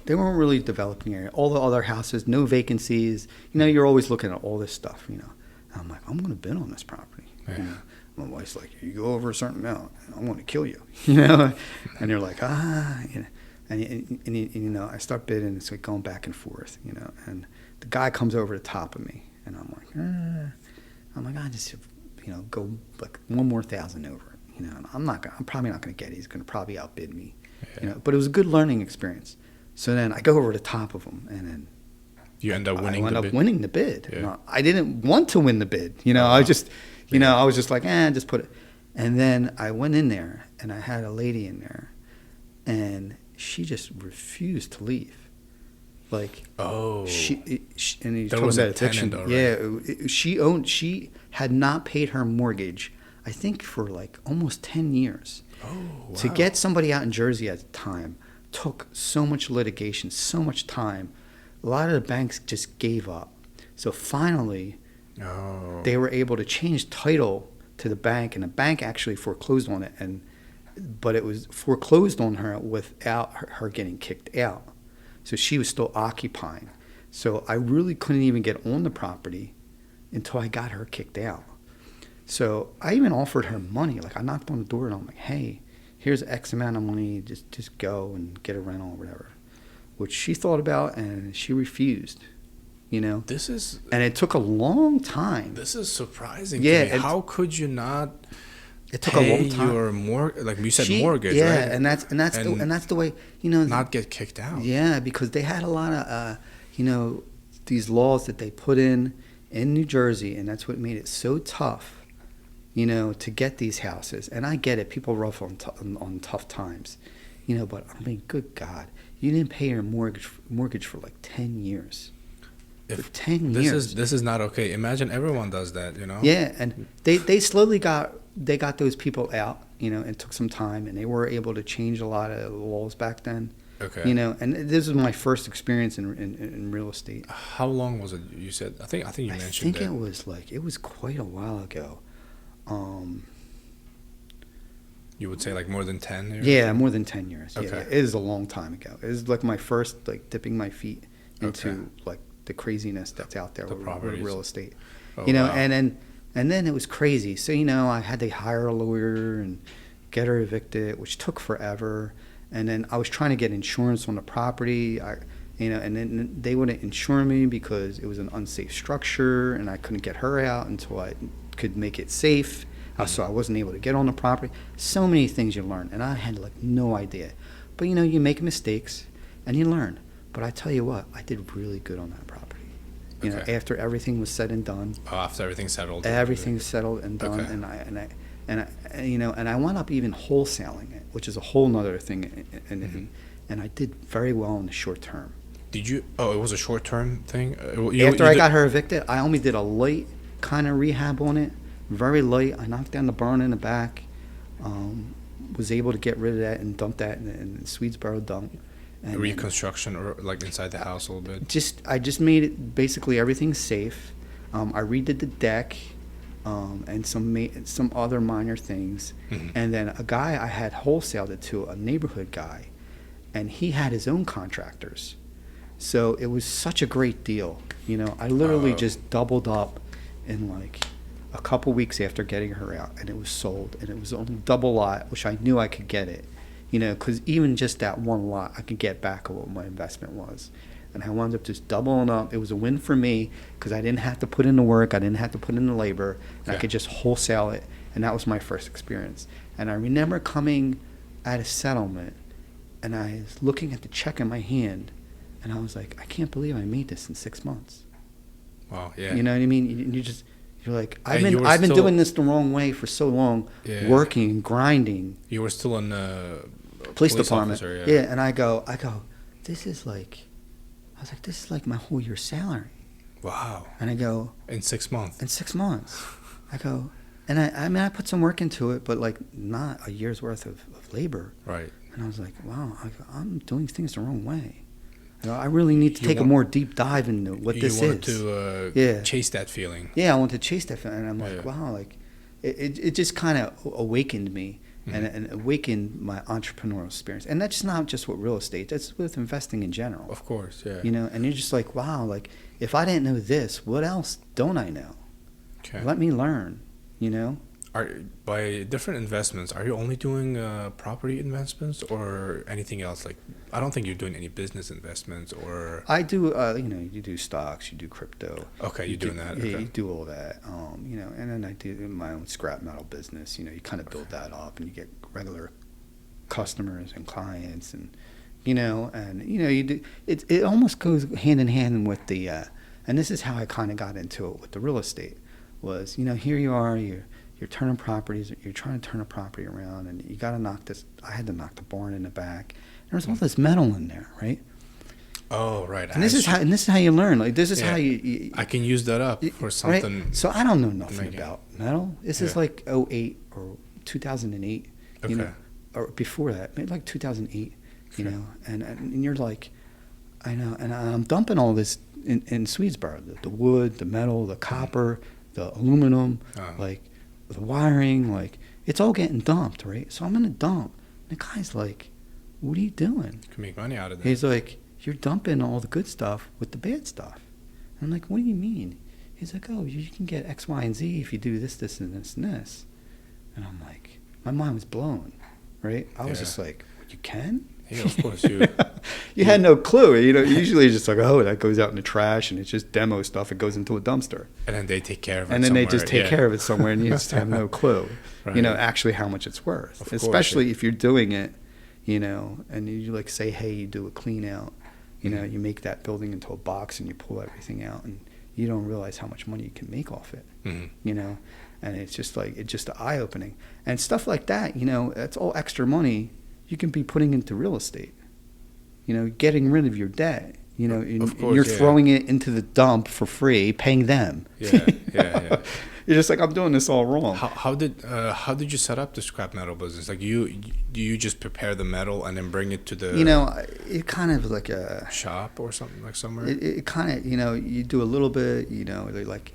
they weren't really developing area. All the other houses, no vacancies. You know, you're always looking at all this stuff, you know. And I'm like, I'm going to bid on this property. You know? My wife's like, you go over a certain amount, I want to kill you. You know, and you're like, you know, and I start bidding. It's like going back and forth. You know, and the guy comes over the top of me, and I'm like, I just, go like one more 1,000 over. You know, I'm probably not going to get it. He's going to probably outbid me. Yeah. You know, but it was a good learning experience. So then I go over the top of him, and then you end up winning. Winning the bid. Yeah. You know, I didn't want to win the bid. You know, I just, I was just like, just put it. And then I went in there, and I had a lady in there, and she just refused to leave. Like, she and he there was a tenant already. Yeah, she had not paid her mortgage, I think, for like almost 10 years. Oh, wow. To get somebody out in Jersey at the time took so much litigation, so much time. A lot of the banks just gave up. So finally, they were able to change title to the bank, and the bank actually foreclosed on it. But it was foreclosed on her without her getting kicked out. So she was still occupying. So I really couldn't even get on the property until I got her kicked out. So I even offered her money. Like, I knocked on the door and I'm like, hey, here's X amount of money. Just go and get a rental or whatever. Which she thought about, and she refused. You know? And it took a long time. This is surprising to me. How could you not it took a long time. Your like you said, mortgage, right? Yeah, and that's the way, not get kicked out. Yeah, because they had a lot of these laws that they put in New Jersey, and that's what made it so tough. To get these houses. And I get it, people rough on tough times, but I mean, good God, you didn't pay your mortgage for like 10 years. For 10 years. This is not okay. Imagine everyone does that, Yeah, and they slowly got those people out, it took some time, and they were able to change a lot of laws back then. Okay. And this was my first experience in real estate. How long was it? You said, I think you mentioned that. it was quite a while ago. You would say like more than 10 years? Yeah, more than 10 years. Okay. Yeah, it is a long time ago. It was like my first dipping my feet into like the craziness that's out there with real estate. Oh, wow. and then it was crazy. So I had to hire a lawyer and get her evicted, which took forever. And then I was trying to get insurance on the property. And then they wouldn't insure me because it was an unsafe structure, and I couldn't get her out until I could make it safe. So I wasn't able to get on the property. So many things you learn, and I had like no idea. But you make mistakes and you learn. But I tell you what, I did really good on that property. After everything was said and done. After everything settled. Everything settled and done, okay. and I wound up even wholesaling it, which is a whole nother thing. And I did very well in the short term. Did you? Oh, it was a short term thing. After I got her evicted, I only did a light kind of rehab on it, very light. I knocked down the barn in the back, was able to get rid of that and dump that in Swedesboro dump. And reconstruction or like inside the house a little bit? I just made it basically everything safe. I redid the deck and some other minor things. Mm-hmm. And then a guy I had wholesaled it to, a neighborhood guy, and he had his own contractors. So it was such a great deal. I literally just doubled up in like a couple weeks after getting her out, and it was sold, and it was only double lot, which I knew I could get it, because even just that one lot, I could get back what my investment was. And I wound up just doubling up. It was a win for me because I didn't have to put in the work, I didn't have to put in the labor, and I could just wholesale it, and that was my first experience. And I remember coming at a settlement, and I was looking at the check in my hand, and I was like, I can't believe I made this in 6 months. Wow, yeah. You know what I mean? You're like, I've been doing this the wrong way for so long, working and grinding. You were still in the police department. Officer, yeah, and I go, this is like my whole year's salary. Wow. And I go, in 6 months. In 6 months. I go, and I put some work into it, but like not a year's worth of labor. Right. And I was like, wow, I'm doing things the wrong way. I really need to take a more deep dive into what this is. You wanted to chase that feeling. Yeah, I wanted to chase that feeling. And I'm like, wow, like it just kind of awakened me and awakened my entrepreneurial experience. And that's not just with real estate. That's with investing in general. Of course, yeah. And you're just like, wow, like if I didn't know this, what else don't I know? Okay. Let me learn. you know. Are by different investments, are you only doing property investments or anything else? Like, I don't think you're doing any business investments or. I do, you do stocks, you do crypto. Okay, you're doing that. Yeah, Okay. you do all that. And then I do my own scrap metal business. You kind of build that up, and you get regular customers and clients, and you do. It almost goes hand in hand with the, and this is how I kind of got into it with the real estate. Was here you are, you're turning properties, you're trying to turn a property around, and you got to knock this. I had to knock the barn in the back. There's all this metal in there, right? Oh, right. And this is how you learn. Like this is how you I can use that up for something. Right? So I don't know nothing about metal. This is like 2008 or 2008, Okay. Or before that, maybe like 2008, and you're like, I know, and I'm dumping all this in Swedesboro, the wood, the metal, the copper, the aluminum, like the wiring, like it's all getting dumped, right? So I'm gonna dump. And the guy's like, "What are you doing?" You can make money out of that. He's like, "You're dumping all the good stuff with the bad stuff." And I'm like, "What do you mean?" He's like, "Oh, you can get X, Y, and Z if you do this, this, and this, and this." And I'm like, my mind was blown, right? I was just like, "You can?" Yeah, of course. You had no clue. Usually it's just like, oh, that goes out in the trash, and it's just demo stuff. It goes into a dumpster. And then they take care of it. And then somewhere. they just take care of it somewhere, and you just have no clue. Right. Actually how much it's worth. Of Especially course, if you're doing it, and you like say, hey, you do a clean out. You make that building into a box, and you pull everything out, and you don't realize how much money you can make off it. Mm-hmm. And it's just eye opening, and stuff like that. That's all extra money you can be putting into real estate. Getting rid of your debt. Of course, you're throwing it into the dump for free, paying them. Yeah. You're just like, I'm doing this all wrong. How did you set up the scrap metal business? Like, do you just prepare the metal and then bring it to the it kind of like a shop or something, like somewhere? It kind of you do a little bit. Like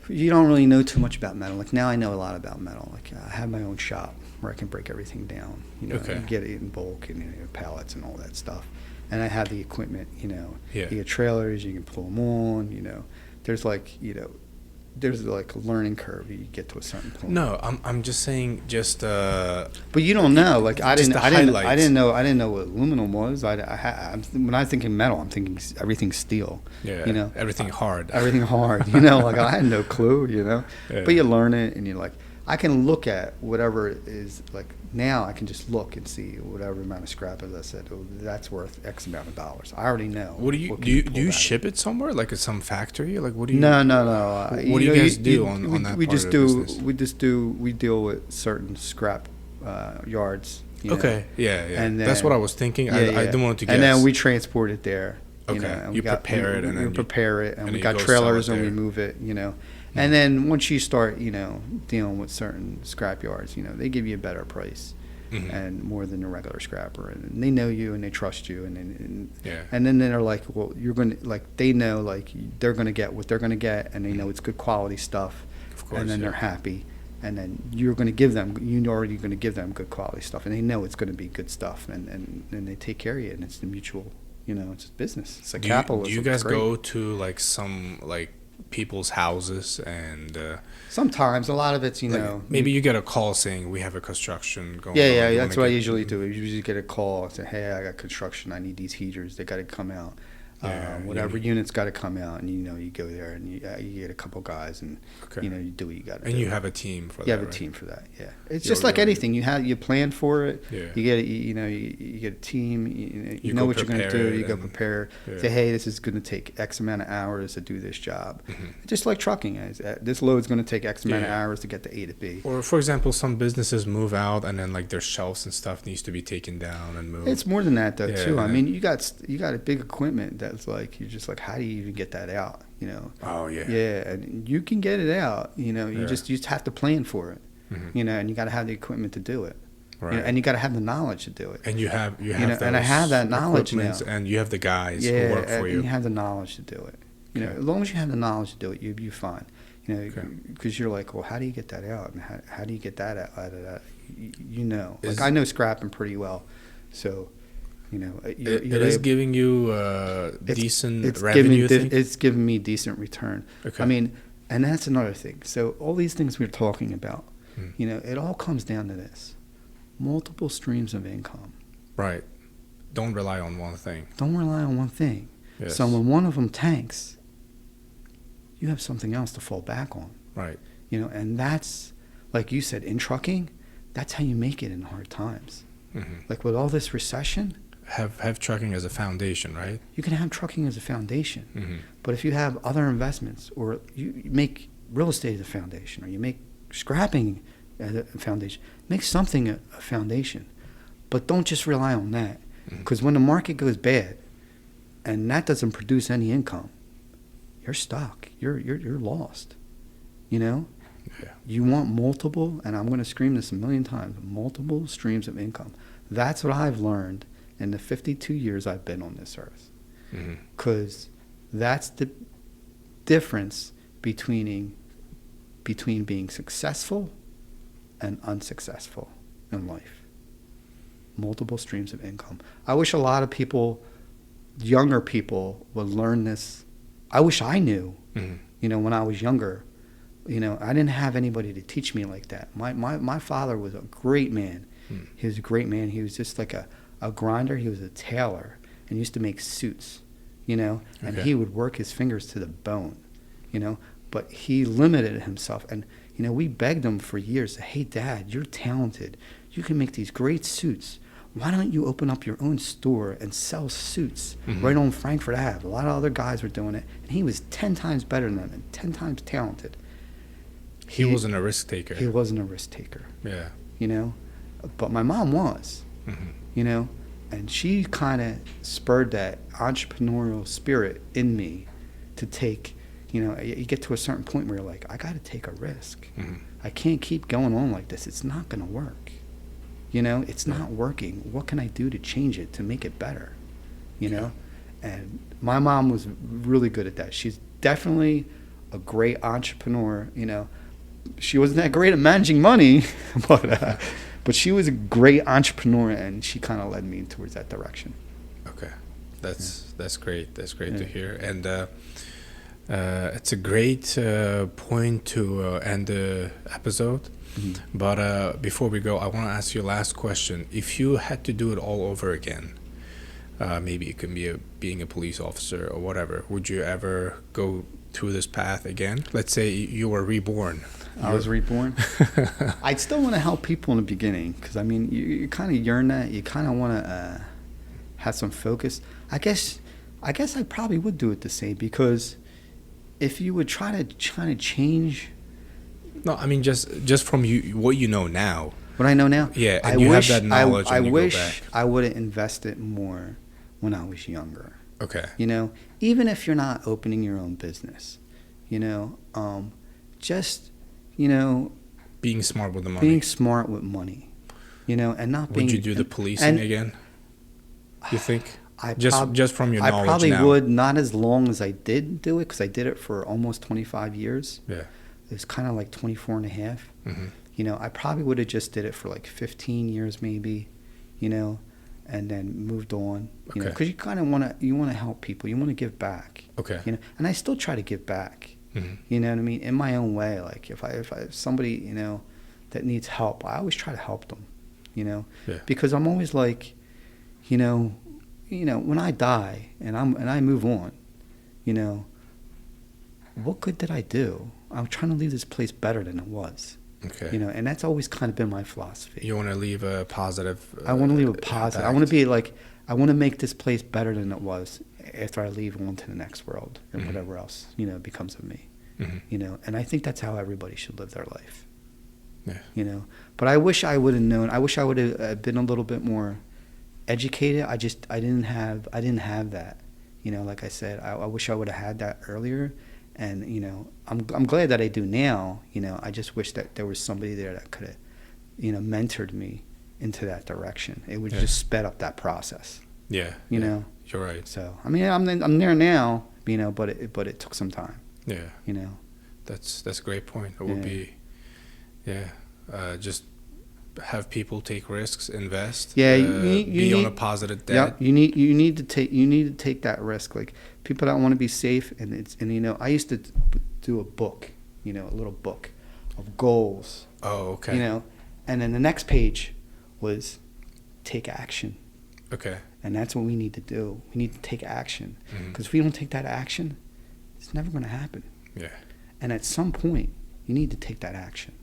you don't really know too much about metal. Like now I know a lot about metal. Like I have my own shop where I can break everything down. Okay. And get it in bulk and pallets and all that stuff. And I have the equipment. Yeah. You get trailers. You can pull them on. There's there's like a learning curve. You get to a certain point. No, I'm just saying But you don't know. Like I didn't know what aluminum was. When I think in metal, I'm thinking everything's steel. Yeah. Everything hard. Everything hard. Like I had no clue. Yeah. But you learn it, and you're like, I can look at whatever is like now. I can just look and see whatever amount of scrap, as I said, that's worth X amount of dollars. I already know. What do you ship it somewhere, like at some factory? Like what do you? No. What do you guys do on that part of the business? We deal with certain scrap yards. Okay. Yeah. And then, that's what I was thinking. I didn't want to guess. And then we transport it there. Okay. And you prepare it, and then prepare it, and we got trailers, and we move it. And then once you start, dealing with certain scrap yards, they give you a better price, and more than a regular scrapper, and they know you and they trust you, and then they're like, well, you're gonna they know they're gonna get what they're gonna get, and they know it's good quality stuff, of course, and then they're happy, and then you're gonna give them, already gonna give them good quality stuff, and they know it's gonna be good stuff, and they take care of you, and it's the mutual, it's business, it's like capitalism. Do you guys go to some people's houses and sometimes a lot of it's maybe you get a call saying we have a construction going on. That's what I usually do. I usually get a call, say, hey, I got construction, I need these heaters, they got to come out. Whatever unit's got to come out, and you go there, and you get a couple guys, and you do what you got to do. And you have a team for that. You have a team for that. Yeah, it's just like anything. You plan for it. Yeah. You get you get a team. You know what you're going to do. You go prepare. Say, hey, this is going to take X amount of hours to do this job. Just like trucking, this load's going to take X amount of hours to get to A to B. Or for example, some businesses move out, and then their shelves and stuff needs to be taken down and moved. It's more than that though too. I mean, you got a big equipment that's you're just like, how do you even get that out? Oh yeah. Yeah, and you can get it out. You just have to plan for it. And you got to have the equipment to do it. Right. And you got to have the knowledge to do it. And you have and I have that knowledge now. And you have the guys who work for you. And you have the knowledge to do it. As long as you have the knowledge to do it, you'll be fine. Because you're like, well, how do you get that out? And how do you get that out of that? I know scrapping pretty well, so. It is giving you decent revenue. It's giving me decent return. Okay. I mean, And that's another thing. So all these things we're talking about, Mm. it all comes down to this: multiple streams of income. Right. Don't rely on one thing. Don't rely on one thing. Yes. So when one of them tanks, you have something else to fall back on. Right. And that's, like you said, in trucking, that's how you make it in hard times. Mm-hmm. Like with all this recession, Have trucking as a foundation, right? you can have trucking as a foundation. Mm-hmm. But if you have other investments, or you make real estate as a foundation, or you make scrapping as a foundation, make something a foundation. But don't just rely on that. Because when the market goes bad and that doesn't produce any income, you're stuck. You're lost. Yeah. You want multiple, and I'm going to scream this a million times, multiple streams of income. That's what I've learned in the 52 years I've been on this earth. Because that's the difference between being successful and unsuccessful in life. Multiple streams of income. I wish a lot of people, younger people, would learn this. I wish I knew, when I was younger. I didn't have anybody to teach me like that. My father was a great man. He was a great man. He was just like a grinder. He was a tailor and used to make suits, and he would work his fingers to the bone, but he limited himself. And, we begged him for years, hey, Dad, you're talented. You can make these great suits. Why don't you open up your own store and sell suits right on Frankfurt Ave? A lot of other guys were doing it, and he was 10 times better than them and 10 times talented. He wasn't a risk taker. He wasn't a risk taker. Yeah. But my mom was, and she kind of spurred that entrepreneurial spirit in me to take, you get to a certain point where you're like, I got to take a risk. I can't keep going on like this. It's not going to work. It's not working. What can I do to change it, to make it better? And my mom was really good at that. She's definitely a great entrepreneur. She wasn't that great at managing money, but she was a great entrepreneur, and she kind of led me towards that direction. Okay, that's great. That's great to hear, and it's a great point to end the episode. But before we go, I want to ask you a last question. If you had to do it all over again, maybe it can be being a police officer or whatever, would you ever go through this path again? Let's say you were reborn. I was reborn. I'd still want to help people in the beginning, because you kind of yearn that. You kind of want to have some focus. I guess I probably would do it the same, because if you would try to change. No, just from what you know now. What I know now. Yeah, and you have that knowledge. I wish I would have invested more when I was younger. Okay. Even if you're not opening your own business, just. Being smart with the money. Being smart with money, and not being. Would you do the policing again? You think? Just from your knowledge now. I probably would, not as long as I did do it, because I did it for almost 25 years. Yeah. It was kind of like 24 and a half. I probably would have just did it for like 15 years maybe, and then moved on. Because you kind of want to help people. You want to give back. Okay. And I still try to give back. You know what I mean? In my own way. Like if I somebody, that needs help, I always try to help them, Yeah. Because I'm always like, when I die and I move on, what good did I do? I'm trying to leave this place better than it was. Okay. And that's always kind of been my philosophy. You want to leave a positive. I want to leave a positive. I want to be like, I want to make this place better than it was after I leave on to the next world and whatever else, becomes of me. And I think that's how everybody should live their life. Yeah. But I wish I would have known. I wish I would have been a little bit more educated. I didn't have that. Like I said, I wish I would have had that earlier. And I'm glad that I do now. I just wish that there was somebody there that could have, mentored me into that direction. It would just sped up that process. Yeah. You're right. So I'm there now. But it took some time. Yeah. That's a great point. It would be, just have people take risks, invest. Yeah, you be on a positive debt. Yeah, you need to take that risk. Like people that want to be safe, and I used to do a book. a little book of goals. Oh, okay. And then the next page was take action. Okay. And that's what we need to do. We need to take action. Because if we don't take that action, it's never going to happen. Yeah. And at some point, you need to take that action.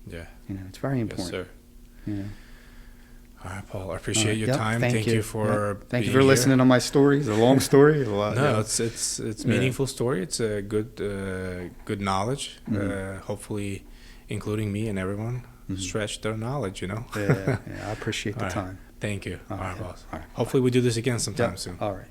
Yeah. It's very important. Yes, sir. Yeah. All right, Paul. I appreciate your time. Thank you for Thank you for listening to my story. It's a long story. A lot. No, it's meaningful story. It's a good knowledge. Hopefully, including me and everyone, stretch their knowledge. Yeah, I appreciate the time. Thank you. All right, boss. All right. Hopefully, we do this again sometime soon. All right.